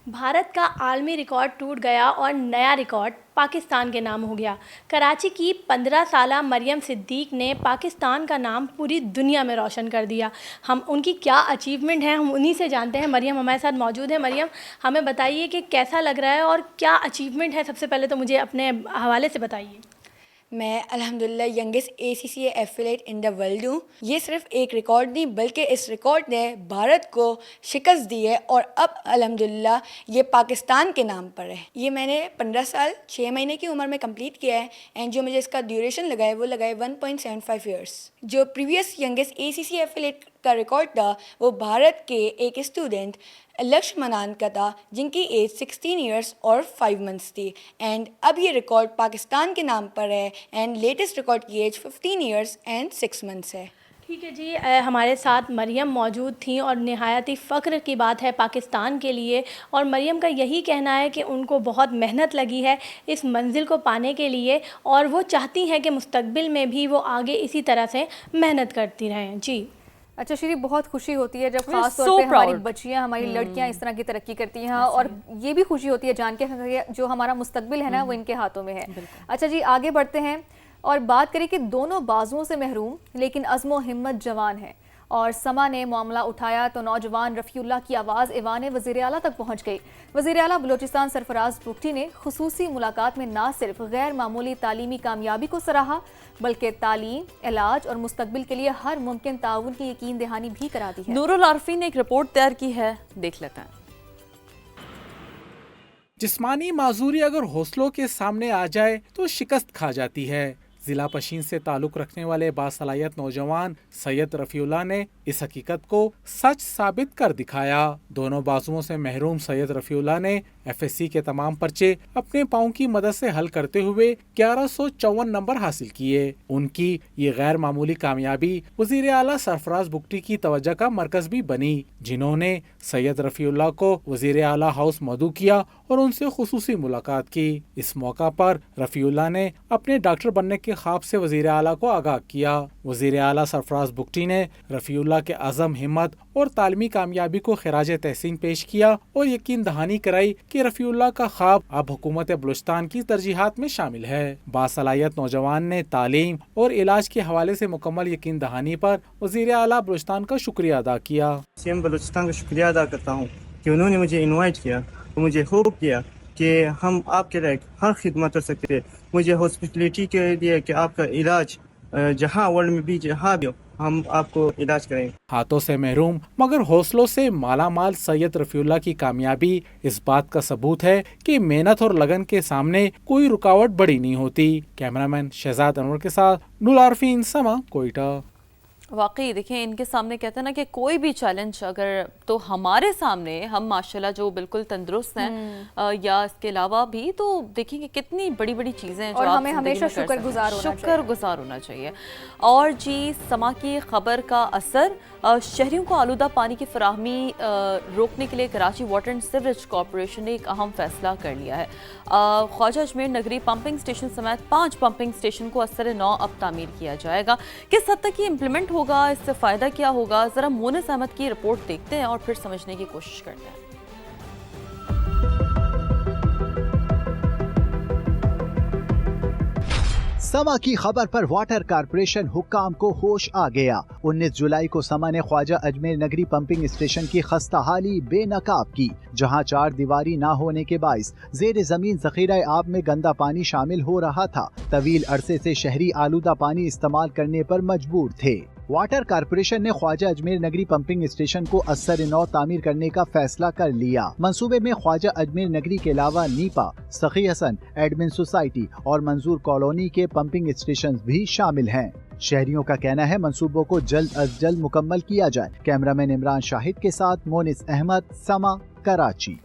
K: भारत का आलमी रिकॉर्ड टूट गया और नया रिकॉर्ड पाकिस्तान के नाम हो गया। कराची की 15 साला मरियम सिद्दीक ने पाकिस्तान का नाम पूरी दुनिया में रोशन कर दिया। हम उनकी क्या अचीवमेंट है हम उन्हीं से जानते हैं। मरियम हमारे साथ मौजूद है। मरियम, हमें बताइए कि कैसा लग रहा है और क्या अचीवमेंट है। सबसे पहले तो मुझे अपने हवाले से बताइए।
L: मैं अल्हम्दुलिल्लाह youngest ACCA affiliate in the world हूँ। ये सिर्फ एक रिकॉर्ड नहीं बल्कि इस रिकॉर्ड ने भारत को शिकस्त दी है और अब अल्हम्दुलिल्लाह ये पाकिस्तान के नाम पर है। ये मैंने 15 साल 6 महीने की उम्र में कंप्लीट किया है एंड जो मुझे इसका ड्यूरेशन लगा है वो लगा है 1.75 ईयर्स। जो प्रीवियस यंगेस्ट ACCA एफिलेट का रिकॉर्ड था वो भारत के एक स्टूडेंट लक्ष्य मनान का था, जिनकी एज 16 ईयर्स और 5 मंथ्स थी। एंड अब ये रिकॉर्ड पाकिस्तान के नाम पर है एंड लेटेस्ट रिकॉर्ड की एज 15 ईयर्स एंड 6 मंथ्स है।
K: ٹھیک ہے جی، ہمارے ساتھ مریم موجود تھیں اور نہایت ہی فخر کی بات ہے پاکستان کے لیے، اور مریم کا یہی کہنا ہے کہ ان کو بہت محنت لگی ہے اس منزل کو پانے کے لیے، اور وہ چاہتی ہیں کہ مستقبل میں بھی وہ آگے اسی طرح سے محنت کرتی رہیں. جی
B: اچھا شیری، بہت خوشی ہوتی ہے جب خاص طور پہ ہماری بچیاں، ہماری لڑکیاں اس طرح کی ترقی کرتی ہیں، اور یہ بھی خوشی ہوتی ہے جان کے جو ہمارا مستقبل ہے نا وہ ان کے ہاتھوں میں ہے. اچھا جی، آگے بڑھتے ہیں اور بات کریں کہ دونوں بازوؤں سے محروم لیکن عزم و ہمت جوان ہیں، اور سما نے معاملہ اٹھایا تو نوجوان رفیع اللہ کی آواز ایوان وزیر اعلیٰ تک پہنچ گئی. وزیر اعلیٰ بلوچستان سرفراز بگٹی نے خصوصی ملاقات میں نہ صرف غیر معمولی تعلیمی کامیابی کو سراہا بلکہ تعلیم، علاج اور مستقبل کے لیے ہر ممکن تعاون کی یقین دہانی بھی کرا دی ہے.
A: نور العارفین نے ایک رپورٹ تیار کی ہے، دیکھ لیتے ہیں.
M: جسمانی معذوری اگر حوصلوں کے سامنے آ جائے تو شکست کھا جاتی ہے. ضلع پشین سے تعلق رکھنے والے باصلاحیت نوجوان سید رفیع اللہ نے اس حقیقت کو سچ ثابت کر دکھایا. دونوں بازوؤں سے محروم سید رفیع اللہ نے FSC کے تمام پرچے اپنے پاؤں کی مدد سے حل کرتے ہوئے 1154 نمبر حاصل کیے. ان کی یہ غیر معمولی کامیابی وزیر اعلیٰ سرفراز بگٹی کی توجہ کا مرکز بھی بنی، جنہوں نے سید رفیع اللہ کو وزیر اعلیٰ ہاؤس مدعو کیا اور ان سے خصوصی ملاقات کی. اس موقع پر رفیع اللہ نے اپنے ڈاکٹر بننے کے خواب سے وزیر اعلیٰ کو آگاہ کیا. وزیر اعلیٰ سرفراز بگٹی نے رفیع اللہ کے عزم، ہمت اور تعلیمی کامیابی کو خراج تحسین پیش کیا اور یقین دہانی کرائی کہ رفیع اللہ کا خواب اب حکومت بلوچستان کی ترجیحات میں شامل ہے. باصلاحیت نوجوان نے تعلیم اور علاج کے حوالے سے مکمل یقین دہانی پر وزیر اعلیٰ بلوچستان کا شکریہ ادا کیا.
C: CM بلوچستان کا شکریہ ادا کرتا ہوں کہ انہوں نے مجھے انوائٹ کیا، مجھے ہوپ کیا کہ ہم آپ کے لائق ہر خدمت کر سکتے ہیں. مجھے ہاسپٹلٹی کے لیے کہ آپ کا علاج جہاں ورلڈ میں بھی جہاں بھی ہو ہم آپ کو علاج کریں.
M: ہاتھوں سے محروم مگر حوصلوں سے مالا مال سید رفیع اللہ کی کامیابی اس بات کا ثبوت ہے کہ محنت اور لگن کے سامنے کوئی رکاوٹ بڑی نہیں ہوتی. کیمرامین شہزاد انور کے ساتھ نور العارفین، سما، کوئٹہ.
A: واقعی دیکھیں ان کے سامنے کہتے ہیں نا کہ کوئی بھی چیلنج اگر تو ہمارے سامنے، ہم ماشاءاللہ جو بالکل تندرست ہیں یا اس کے علاوہ بھی، تو دیکھیں کہ کتنی بڑی بڑی چیزیں ہیں جو آپ
B: ہمیں ہمیشہ شکر
A: گزار ہونا چاہیے. اور جی، سما کی خبر کا اثر، شہریوں کو آلودہ پانی کی فراہمی روکنے کے لیے Karachi water and sewerage corporation نے ایک اہم فیصلہ کر لیا ہے. خواجہ اجمیر نگری پمپنگ اسٹیشن سمیت 5 پمپنگ اسٹیشن کو اثر نو اب تعمیر کیا جائے گا. کس حد تک یہ امپلیمنٹ ہوگا، اس سے فائدہ کیا ہوگا، ذرا مونس احمد کی رپورٹ دیکھتے ہیں اور پھر سمجھنے کی کوشش کرتے ہیں.
N: سما کی خبر پر واٹر کارپوریشن حکام کو ہوش آ گیا. 19 جولائی کو سما نے خواجہ اجمیر نگری پمپنگ اسٹیشن کی خستہ حالی بے نقاب کی، جہاں 4 دیواری نہ ہونے کے باعث زیر زمین ذخیرہ آب میں گندا پانی شامل ہو رہا تھا. طویل عرصے سے شہری آلودہ پانی استعمال کرنے پر مجبور تھے. واٹر کارپوریشن نے خواجہ اجمیر نگری پمپنگ اسٹیشن کو اثر نو تعمیر کرنے کا فیصلہ کر لیا. منصوبے میں خواجہ اجمیر نگری کے علاوہ نیپا، سخی حسن، ایڈمن سوسائٹی اور منظور کالونی کے پمپنگ اسٹیشن بھی شامل ہیں. شہریوں کا کہنا ہے منصوبوں کو جلد از جلد مکمل کیا جائے. کیمرامین عمران شاہد کے ساتھ مونس احمد، سما، کراچی.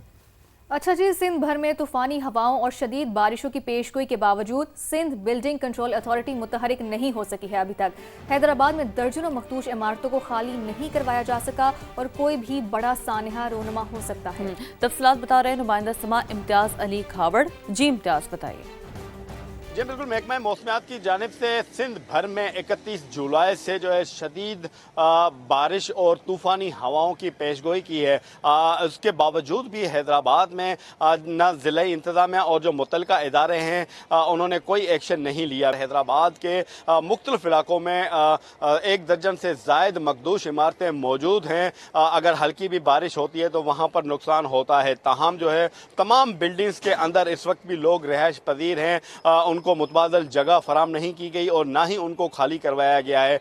B: اچھا جی، سندھ بھر میں طوفانی ہواؤں اور شدید بارشوں کی پیشگوئی کے باوجود سندھ بلڈنگ کنٹرول اتھارٹی متحرک نہیں ہو سکی ہے. ابھی تک حیدرآباد میں درجنوں مخدوش عمارتوں کو خالی نہیں کروایا جا سکا اور کوئی بھی بڑا سانحہ رونما ہو سکتا ہے.
A: تفصیلات بتا رہے ہیں نمائندہ سما امتیاز علی کھاوڑ. جی امتیاز، بتائیے.
O: جی بالکل، محکمہ موسمیات کی جانب سے سندھ بھر میں 31 جولائی سے جو ہے شدید بارش اور طوفانی ہواؤں کی پیشگوئی کی ہے. اس کے باوجود بھی حیدرآباد میں نہ ضلعی انتظامیہ اور جو متعلقہ ادارے ہیں انہوں نے کوئی ایکشن نہیں لیا. حیدرآباد کے مختلف علاقوں میں 1 درجن سے زائد مخدوش عمارتیں موجود ہیں. اگر ہلکی بھی بارش ہوتی ہے تو وہاں پر نقصان ہوتا ہے. تاہم جو ہے تمام بلڈنگز کے اندر اس وقت بھی لوگ رہائش پذیر ہیں. ان کو متبادل جگہ فراہم نہیں کی گئی اور نہ ہی ان کو خالی کروایا گیا ہے.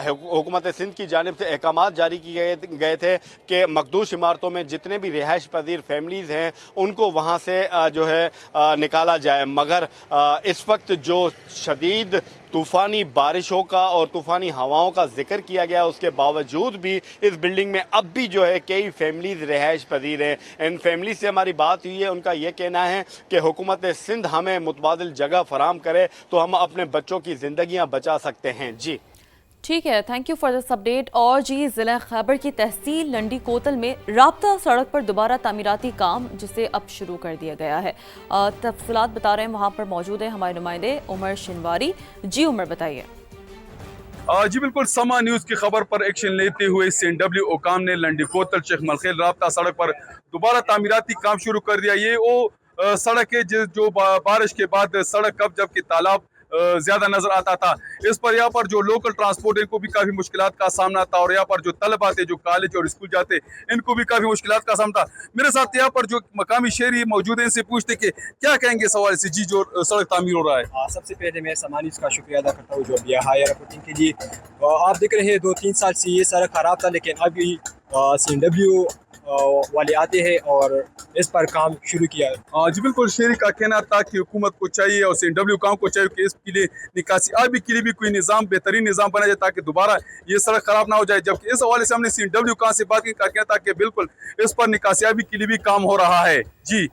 O: حکومت سندھ کی جانب سے احکامات جاری کیے گئے تھے کہ مخدوش عمارتوں میں جتنے بھی رہائش پذیر فیملیز ہیں ان کو وہاں سے جو ہے نکالا جائے. مگر اس وقت جو شدید طوفانی بارشوں کا اور طوفانی ہواؤں کا ذکر کیا گیا اس کے باوجود بھی اس بلڈنگ میں اب بھی جو ہے کئی فیملیز رہائش پذیر ہیں. ان فیملیز سے ہماری بات ہوئی ہے، ان کا یہ کہنا ہے کہ حکومت سندھ ہمیں متبادل جگہ فراہم کرے تو ہم اپنے بچوں کی زندگیاں بچا سکتے ہیں. جی
A: ٹھیک ہے، thank you for this update. اور جی، ضلع خیبر کی تحصیل لنڈی کوتل میں رابطہ سڑک پر دوبارہ تعمیراتی کام جسے اب شروع کر دیا گیا ہے. تفصیلات بتا رہے ہیں وہاں پر موجود ہیں ہمارے نمائندے عمر شنواری. جی عمر، بتائیے.
P: جی بالکل، سما نیوز کی خبر پر ایکشن لیتے ہوئے CNW اوکام نے لنڈی کوتل شیخ ملخیل رابطہ سڑک پر دوبارہ تعمیراتی کام شروع کر دیا. یہ وہ سڑک ہے جو بارش کے بعد سڑک کب جب کہ تالاب زیادہ نظر آتا تھا. اس پر یہاں پر جو لوکل ٹرانسپورٹ ان کو بھی کافی مشکلات کا سامنا تھا، اور یہاں پر جو طلبہ تھے جو کالج اور اسکول جاتے ان کو بھی کافی مشکلات کا سامنا تھا. میرے ساتھ یہاں پر جو مقامی شہری موجود ہیں، ان سے پوچھتے کہ کیا کہیں گے اس حوالے سے جی جو سڑک تعمیر ہو رہا ہے.
Q: سب سے پہلے میں سمانیس کا شکریہ ادا کرتا ہوں جو ابھی ہائی رپورٹنگ کے لیے. آپ دیکھ رہے ہیں 2-3 سال سے یہ سڑک خراب تھا، لیکن ابھی CNW والے آتے ہیں اور اس پر کام شروع کیا ہے.
P: جی بالکل، شہری کا کہنا تھا کہ حکومت کو چاہیے اور CNW کام کو چاہیے کہ اس کے لیے نکاسی آبی کے لیے بھی کوئی نظام، بہترین نظام بنا جائے تاکہ دوبارہ یہ سڑک خراب نہ ہو جائے. جبکہ اس حوالے سے ہم نے CNW کام سے بات کی کا کہنا تھا کہ بالکل اس پر نکاسی آبی کے لیے بھی کام ہو رہا ہے. جی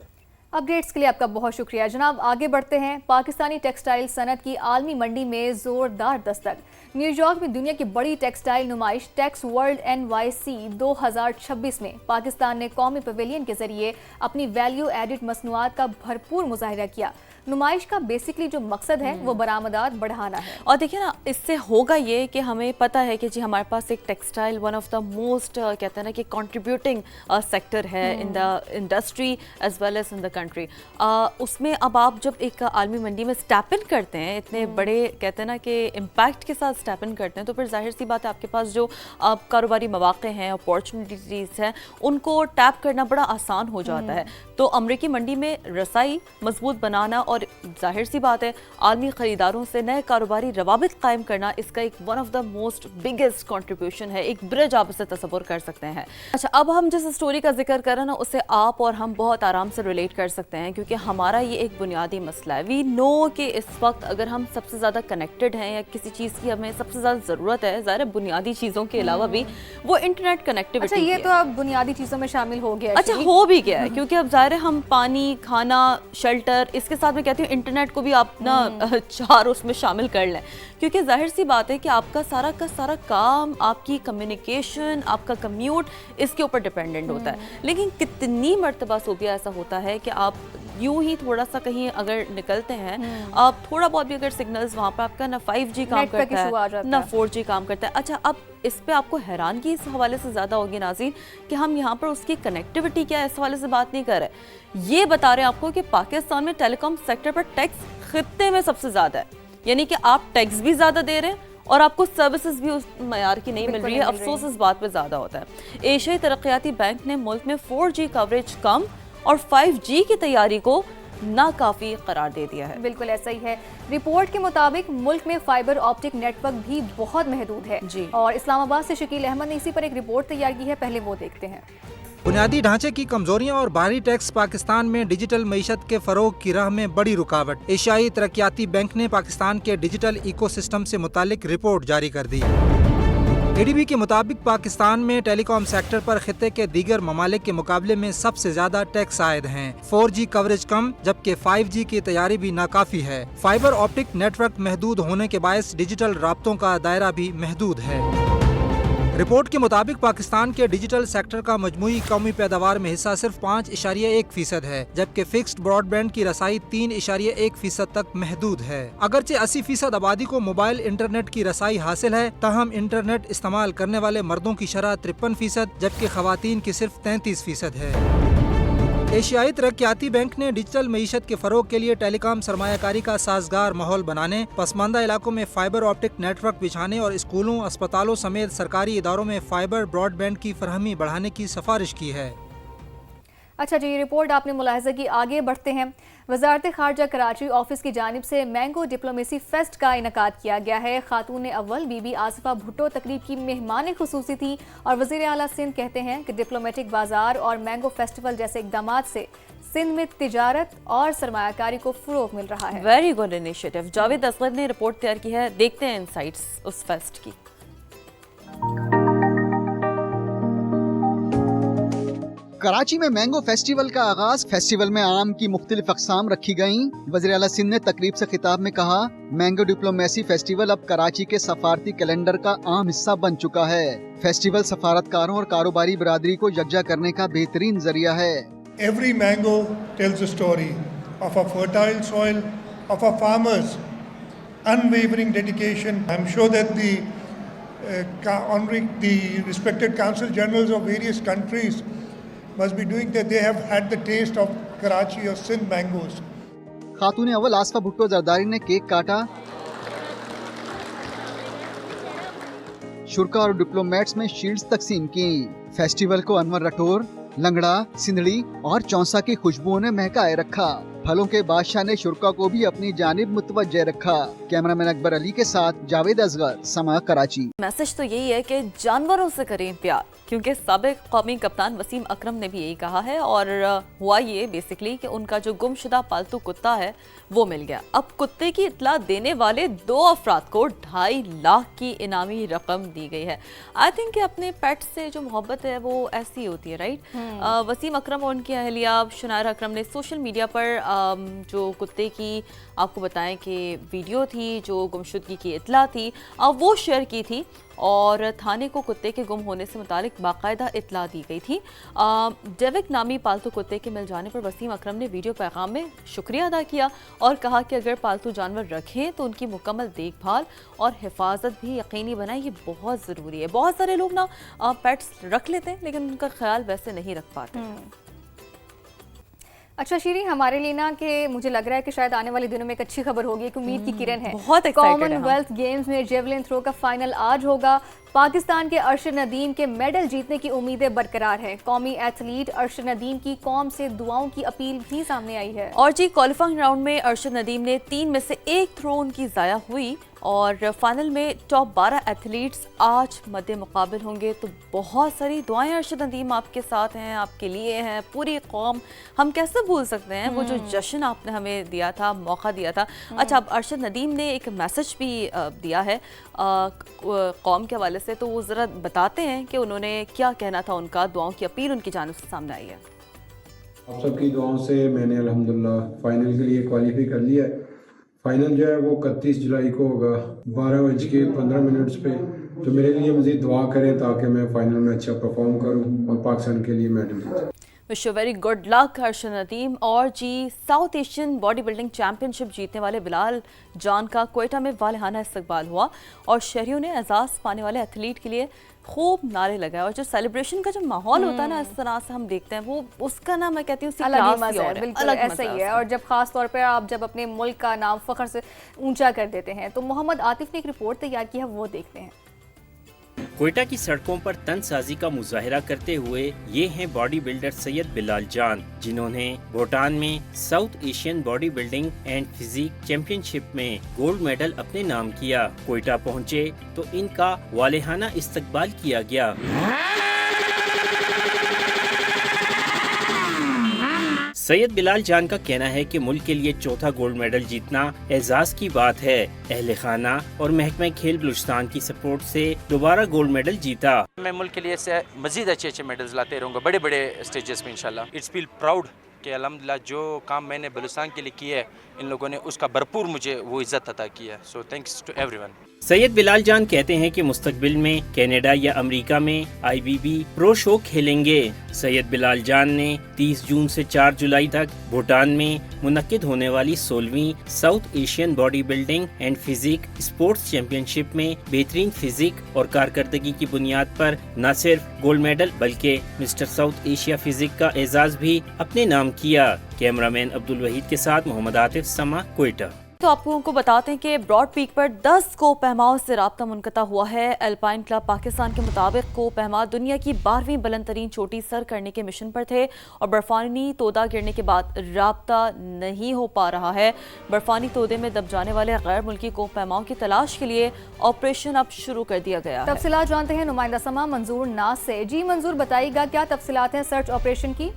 B: اپڈیٹس کے لیے آپ کا بہت شکریہ جناب. آگے بڑھتے ہیں. پاکستانی ٹیکسٹائل صنعت کی عالمی منڈی میں زوردار دستک. نیو یارک میں دنیا کی بڑی ٹیکسٹائل نمائش ٹیکس ورلڈ NYC 2026 میں پاکستان نے قومی پویلین کے ذریعے اپنی ویلیو ایڈڈ مصنوعات کا بھرپور مظاہرہ کیا. نمائش کا بیسکلی جو مقصد ہے وہ برآمدات بڑھانا ہے.
A: اور دیکھیں نا، اس سے ہوگا یہ کہ ہمیں پتہ ہے کہ جی ہمارے پاس ایک textile one of the most کہتے ہیں نا کہ کنٹریبیوٹنگ سیکٹر ہے in the industry as well as in the country. اس میں اب آپ جب ایک عالمی منڈی میں اسٹیپ ان کرتے ہیں، اتنے بڑے کہتے ہیں نا کہ امپیکٹ کے ساتھ اسٹیپ ان کرتے ہیں، تو پھر ظاہر سی بات ہے آپ کے پاس جو کاروباری مواقع ہیں، اپارچونیٹیز ہیں، ان کو ٹیپ کرنا بڑا آسان ہو جاتا ہے. تو امریکی منڈی میں رسائی مضبوط بنانا اور ظاہر سی بات ہے عالمی خریداروں سے نئے کاروباری روابط قائم کرنا اس کا ایک one of the most biggest contribution ہے. ایک برج آپ اسے تصور کر سکتے ہیں. اچھا، اب ہم جس اسٹوری کا ذکر کر رہے ہیں نا، اسے آپ اور ہم بہت آرام سے ریلیٹ کر سکتے ہیں، کیونکہ ہمارا یہ ایک بنیادی مسئلہ ہے. وی نو کہ اس وقت اگر ہم سب سے زیادہ کنیکٹڈ ہیں یا کسی چیز کی ہمیں سب سے زیادہ ضرورت ہے، ظاہر ہے بنیادی چیزوں کے علاوہ بھی، وہ انٹرنیٹ کنیکٹیوٹی.
B: اچھا، یہ تو اب بنیادی چیزوں میں شامل ہو گیا.
A: اچھا، ہو بھی گیا ہے، کیونکہ اب ظاہر ہے ہم پانی، کھانا، شیلٹر، اس کے ساتھ میں کہتی ہوں انٹرنیٹ کو بھی آپ نا چار اس میں شامل کر لیں، کیونکہ ظاہر سی بات ہے کہ آپ کا سارا کام، آپ کی کمیونیکیشن، آپ کا کمیوٹ اس کے اوپر ڈیپینڈنٹ ہوتا ہے. لیکن کتنی مرتبہ صوبیہ ایسا ہوتا ہے کہ آپ یوں ہی تھوڑا سا کہیں اگر نکلتے ہیں، آپ تھوڑا بہت بھی اگر سگنلز وہاں پہ آپ کا نہ 5G کام کرتا ہے نہ 4G کام کرتا ہے. اچھا، اب اس پہ آپ کو حیرانگی اس حوالے سے زیادہ ہوگی ناظرین کہ ہم یہاں پر اس کی کنیکٹیوٹی کیا ہے اس حوالے سے بات نہیں کر رہے. یہ بتا رہے ہیں آپ کو کہ پاکستان میں ٹیلی کام سیکٹر پر ٹیکس خطے میں سب سے زیادہ ہے. یعنی کہ آپ ٹیکس بھی زیادہ دے رہے ہیں اور آپ کو سروسز بھی اس معیار کی نہیں مل رہی ہے. افسوس اس بات پہ زیادہ ہوتا ہے. ایشیائی ترقیاتی بینک نے ملک میں 4G کوریج کم اور 5G کی تیاری کو ناکافی قرار دے دیا ہے.
B: بالکل ایسا ہی ہے. رپورٹ کے مطابق ملک میں فائبر آپٹک نیٹ ورک بھی بہت محدود ہے. اور اسلام آباد سے شکیل احمد نے اسی پر ایک رپورٹ تیار کی ہے، پہلے وہ دیکھتے ہیں.
S: بنیادی ڈھانچے کی کمزوریاں اور بھاری ٹیکس پاکستان میں ڈیجیٹل معیشت کے فروغ کی راہ میں بڑی رکاوٹ. ایشیائی ترقیاتی بینک نے پاکستان کے ڈیجیٹل ایکو سسٹم سے متعلق رپورٹ جاری کر دی. ADB کے مطابق پاکستان میں ٹیلی کام سیکٹر پر خطے کے دیگر ممالک کے مقابلے میں سب سے زیادہ ٹیکس عائد ہیں. 4G کوریج کم جبکہ 5G کی تیاری بھی ناکافی ہے. فائبر آپٹک نیٹ ورک محدود ہونے کے باعث ڈیجیٹل رابطوں کا دائرہ بھی محدود ہے. رپورٹ کے مطابق پاکستان کے ڈیجیٹل سیکٹر کا مجموعی قومی پیداوار میں حصہ صرف 5.1% ہے، جبکہ فکسڈ براڈ بینڈ کی رسائی 3.1% تک محدود ہے. اگرچہ 80% آبادی کو موبائل انٹرنیٹ کی رسائی حاصل ہے، تاہم انٹرنیٹ استعمال کرنے والے مردوں کی شرح 53%، جبکہ خواتین کی صرف 33% ہے. ایشیائی ترقیاتی بینک نے ڈیجیٹل معیشت کے فروغ کے لیے ٹیلی کام سرمایہ کاری کا سازگار ماحول بنانے، پسماندہ علاقوں میں فائبر آپٹک نیٹ ورک بچھانے اور اسکولوں، اسپتالوں سمیت سرکاری اداروں میں فائبر براڈ بینڈ کی فراہمی بڑھانے کی سفارش کی ہے.
B: اچھا جی، یہ رپورٹ آپ نے ملاحظہ کی. آگے بڑھتے ہیں. وزارت خارجہ کراچی آفس کی جانب سے مینگو ڈپلومیسی فیسٹ کا انعقاد کیا گیا ہے. خاتون اول بی بی آصفہ بھٹو تقریب کی مہمان خصوصی تھی اور وزیر اعلیٰ سندھ کہتے ہیں کہ ڈپلومیٹک بازار اور مینگو فیسٹیول جیسے اقدامات سے سندھ میں تجارت اور سرمایہ کاری کو فروغ مل رہا ہے.
A: Very good initiative. Javed Asghar نے رپورٹ تیار کی ہے، دیکھتے ہیں انسائٹس اس فیسٹ کی.
N: कराची में मैंगो फेस्टिवल का आगाज। फेस्टिवल में आम की मुख्तलिफ अक़साम रखी गयी। वज़ीर आला सिंध ने तकरीब से खिताब में कहा, मैंगो डिप्लोमेसी फेस्टिवल अब कराची के सफारती कैलेंडर का आम हिस्सा बन चुका है। फेस्टिवल सफारतकारों और कारोबारी बरादरी को यकजा करने का बेहतरीन जरिया है।
J: Every mango tells a story of a fertile soil, of a farmer's unwavering dedication. I'm sure that the respected consul generals of various countries must be doing that. They have had the taste of Karachi or Sindh mangoes.
N: खातून अव्वल आसफा भुट्टो जरदारी ने cake काटा। शुरका और diplomats में shields तकसीम की। Festival को अनवर रटोर, लंगड़ा, सिंधड़ी और चौंसा की खुशबुओं ने महकाए रखा। फलों के बादशाह ने शुरका को भी अपनी जानिब मुतवज्जे रखा। कैमरामैन अकबर अली के साथ जावेद असगर, समा कराची।
A: मैसेज तो यही है कि जानवरों से करें प्यार, क्योंकि साबिक कौमी कप्तान वसीम अकरम ने भी यही कहा है। और हुआ ये बेसिकली कि उनका जो गुमशुदा पालतू कुत्ता है वो मिल गया। अब कुत्ते की इत्तला देने वाले 2 अफराद को 2.5 लाख की इनामी रकम दी गई है। आई थिंक कि अपने पेट से जो मोहब्बत है वो ऐसी होती है, राइट। वसीम अकरम और उनकी अहलिया शुनायरा अकरम ने सोशल मीडिया पर जो कुत्ते की आपको बताएं कि वीडियो थी, जो गुमशुदगी की इत्तला थी, वो शेयर की थी और थाने को कुत्ते के गुम होने से मुतालिक बाकायदा इत्तला दी गई थी। डेविक नामी पालतू कुत्ते के मिल जाने पर वसीम अकरम ने वीडियो पैगाम में शुक्रिया अदा किया और कहा कि अगर पालतू जानवर रखें तो उनकी मुकम्मल देखभाल और हिफाजत भी यकीनी बनाएं, ये बहुत ज़रूरी है। बहुत सारे लोग ना पेट्स रख लेते हैं लेकिन उनका ख्याल वैसे नहीं रख पाते।
B: अच्छा शीरी, हमारे लिए ना कि मुझे लग रहा है कि शायद आने वाले दिनों में एक अच्छी खबर होगी, एक उम्मीद की किरण है।
A: बहुत एक्साइटेड है।
B: कॉमनवेल्थ गेम्स में जेवलिन थ्रो का फाइनल आज होगा। पाकिस्तान के अरशद नदीम के मेडल जीतने की उम्मीदें बरकरार हैं। कौमी एथलीट अरशद नदीम की कौम से दुआओं की अपील भी सामने आई है।
A: और जी, क्वालिफाइंग राउंड में अरशद नदीम ने 3 में से 1 थ्रो उनकी ज़ाया हुई और फाइनल में टॉप 12 एथलीट्स आज मद्दे मुकाबिल होंगे। तो बहुत सारी दुआएं अरशद नदीम आपके साथ हैं, आपके लिए हैं, पूरी कौम। हम कैसे भूल सकते हैं वो जो जश्न आपने हमें दिया था, मौका दिया था। अच्छा, अब अरशद नदीम ने एक मैसेज भी दिया है कौम के हवाले से, तो वो ज़रा बताते हैं कि उन्होंने क्या कहना था उनका। दुआओं की अपील उनकी जानिब से सामने आई है।
T: आप सबकी दुआओं से मैंने अल्हम्दुलिल्लाह फाइनल के लिए क्वालिफाई कर लिया है। फाइनल जो है वो 31 जुलाई को होगा 12:15 पे। तो मेरे लिए मज़ीद दुआ करें ताकि मैं फाइनल में अच्छा परफॉर्म करूं और पाकिस्तान के लिए मेडल जीतूं।
A: Wish you very good luck Arshad Nadeem. और जी, South Asian body building championship जीतने वाले बिलाल जान का क्वेटा में वालिहाना इस्तकबाल हुआ और शहरियों ने एजाज़ पाने वाले एथलीट के लिए खूब नारे लगाए। और जो सेलिब्रेशन का जो माहौल होता है ना, इस तरह से हम देखते हैं, वो उसका ना मैं कहती हूँ
B: अलग मज़ा है। बिल्कुल ऐसा ही है। और जब खास तौर पर आप जब अपने मुल्क का नाम फ़ख्र से ऊंचा कर देते हैं। तो मोहम्मद आतिफ ने एक रिपोर्ट तैयार की है, वो देखते हैं।
U: क्वेटा की सड़कों पर तनसाजी का मुजाहिरा करते हुए ये हैं बॉडी बिल्डर सैयद बिलाल जान, जिन्होंने भूटान में south Asian body building and physique championship में गोल्ड मेडल अपने नाम किया। क्वेटा पहुँचे तो इनका वालिहाना इस्तकबाल किया गया। सैयद बिलाल जान का कहना है कि मुल्क के लिए चौथा गोल्ड मेडल जीतना एजाज की बात है। अहले खाना और महकमा खेल बलूचिस्तान की सपोर्ट से दोबारा गोल्ड मेडल जीता।
W: मैं मुल्क के लिए से मजीद अच्छे मेडल्स लाते रहूँगा बड़े बड़े स्टेजेस में इंशाल्लाह। इट्स फील प्राउड कि अल्हम्दुलिल्लाह जो काम मैंने बलूचिस्तान के लिए किया है, इन लोगों ने उसका भरपूर मुझे वो इज्जत अता की है। So thanks to everyone.
U: Syed Bilal Jan कहते हैं कि मुस्तकबिल में कनाडा या अमेरिका में IBB प्रो शो खेलेंगे। सैयद बिलाल जान ने 30 जून से 4 जुलाई तक भूटान में मुनक्किद होने वाली 16वीं South Asian body building and physique sports championship में बेहतरीन फिजिक और कारकर्दगी की बुनियाद पर न सिर्फ गोल्ड मेडल बल्कि मिस्टर साउथ एशिया फिजिक का एजाज भी अपने नाम किया। कैमरामैन अब्दुल वहीद के साथ मोहम्मद आतिफ, समा, क्वेटा।
A: तो आप लोगों को बताते हैं कि ब्रॉड पीक पर 10 कोपहमाओं से राब्ता मुनक़ता हुआ है। अल्पाइन क्लब पाकिस्तान के मुताबिक कोपहमा दुनिया की 12वीं बुलंद तरीन चोटी सर करने के मिशन पर थे और बर्फानी तोदा गिरने के बाद राब्ता नहीं हो पा रहा है। बर्फानी तोदे में दब जाने वाले गैर मुल्की कोपहमाओं की तलाश के लिए ऑपरेशन अब शुरू कर दिया गया है।
B: तफसीलात जानते हैं नुमाइंदा समा मंजूर नाज से। जी मंजूर, बताइएगा क्या तफसीलात हैं सर्च ऑपरेशन की?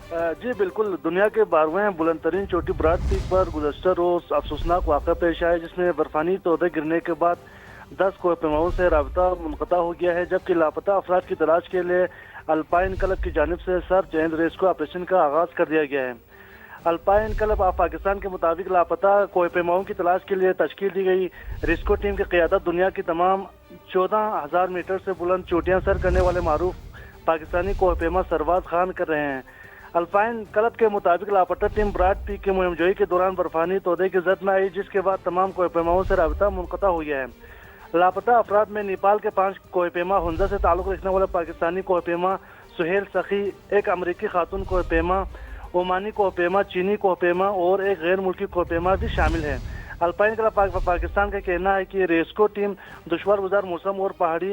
X: जी बिल्कुल, दुनिया के 12वें बुलंद तरीन चोटी ब्रॉड पीक पर गुज़श्ता रोज़ अफसोसनाक वाक़ा पेश आया, जिसमें बर्फानी तोदे गिरने के बाद 10 कोहपेमाओं से राब्ता मुनक़ता हो गया है, जबकि लापता अफराद की तलाश के लिए अल्पाइन क्लब की जानिब से सर्च एंड रेस्क्यू ऑपरेशन का आगाज़ कर दिया गया है। अल्पाइन क्लब ऑफ पाकिस्तान के मुताबिक लापता कोहपेमाओं की तलाश के लिए तश्कील दी गई रेस्क्यू टीम की क़यादत दुनिया की तमाम 14,000 मीटर से बुलंद चोटियां सर करने वाले मारूफ पाकिस्तानी कोहपेमा सरवाज खान कर रहे हैं। अल्पाइन क्लब के मुताबिक लापता टीम ब्रॉड पीक की मुहिमजोई के दौरान बर्फानी तोदे की जद में आई, जिसके बाद तमाम कोहपेमाओं से राब्ता मुनक़ता हो गया है। लापता अफराद में नेपाल के 5 कोहपेमा, हुंजा से ताल्लुक़ रखने वाले पाकिस्तानी कोहपेमा सुहेल सखी, एक अमरीकी खातून कोहपेमा, ओमानी कोहपेमा, चीनी कोहपेमा और एक गैर मुल्की कोहपेमा भी शामिल है। अल्पाइन क्लब पाकिस्तान का कहना है कि रेस्क्यू टीम दुश्वार गुजार मौसम और पहाड़ी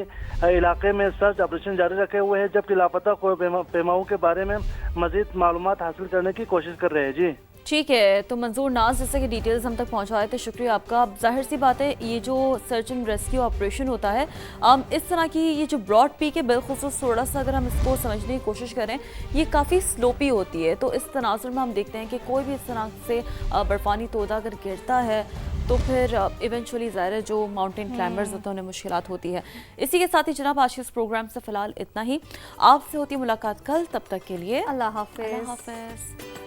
X: इलाके में सर्च ऑपरेशन जारी रखे हुए है, जबकि लापता कोहपेमाओं के बारे में मजीद मालूमात हासिल करने की कोशिश कर रहे हैं। जी
A: ठीक है, तो मंजूर नाज जैसे कि डिटेल्स हम तक पहुंचाए थे, शुक्रिया आपका। अब जाहिर सी बात है ये जो सर्च एंड रेस्क्यू ऑपरेशन होता है, इस तरह की ये जो ब्रॉड पीक है, बिलखुसूस थोड़ा सा अगर हम इसको समझने की कोशिश करें, ये काफ़ी स्लोपी होती है। तो इस तनाजुर में हम देखते हैं कि कोई भी इस तरह से बर्फानी तोदा अगर गिरता है तो फिर इवेंचुअली ज़ाहिर है जो माउंटेन क्लाइंबर्स होते हैं उन्हें मुश्किलात होती है। इसी के साथ ही जनाब आज के इस प्रोग्राम से फ़िलहाल इतना ही। आपसे होती मुलाकात कल, तब तक के लिए
B: अल्लाह हाफ़िज़।
A: अल्लाह हाफ़िज़।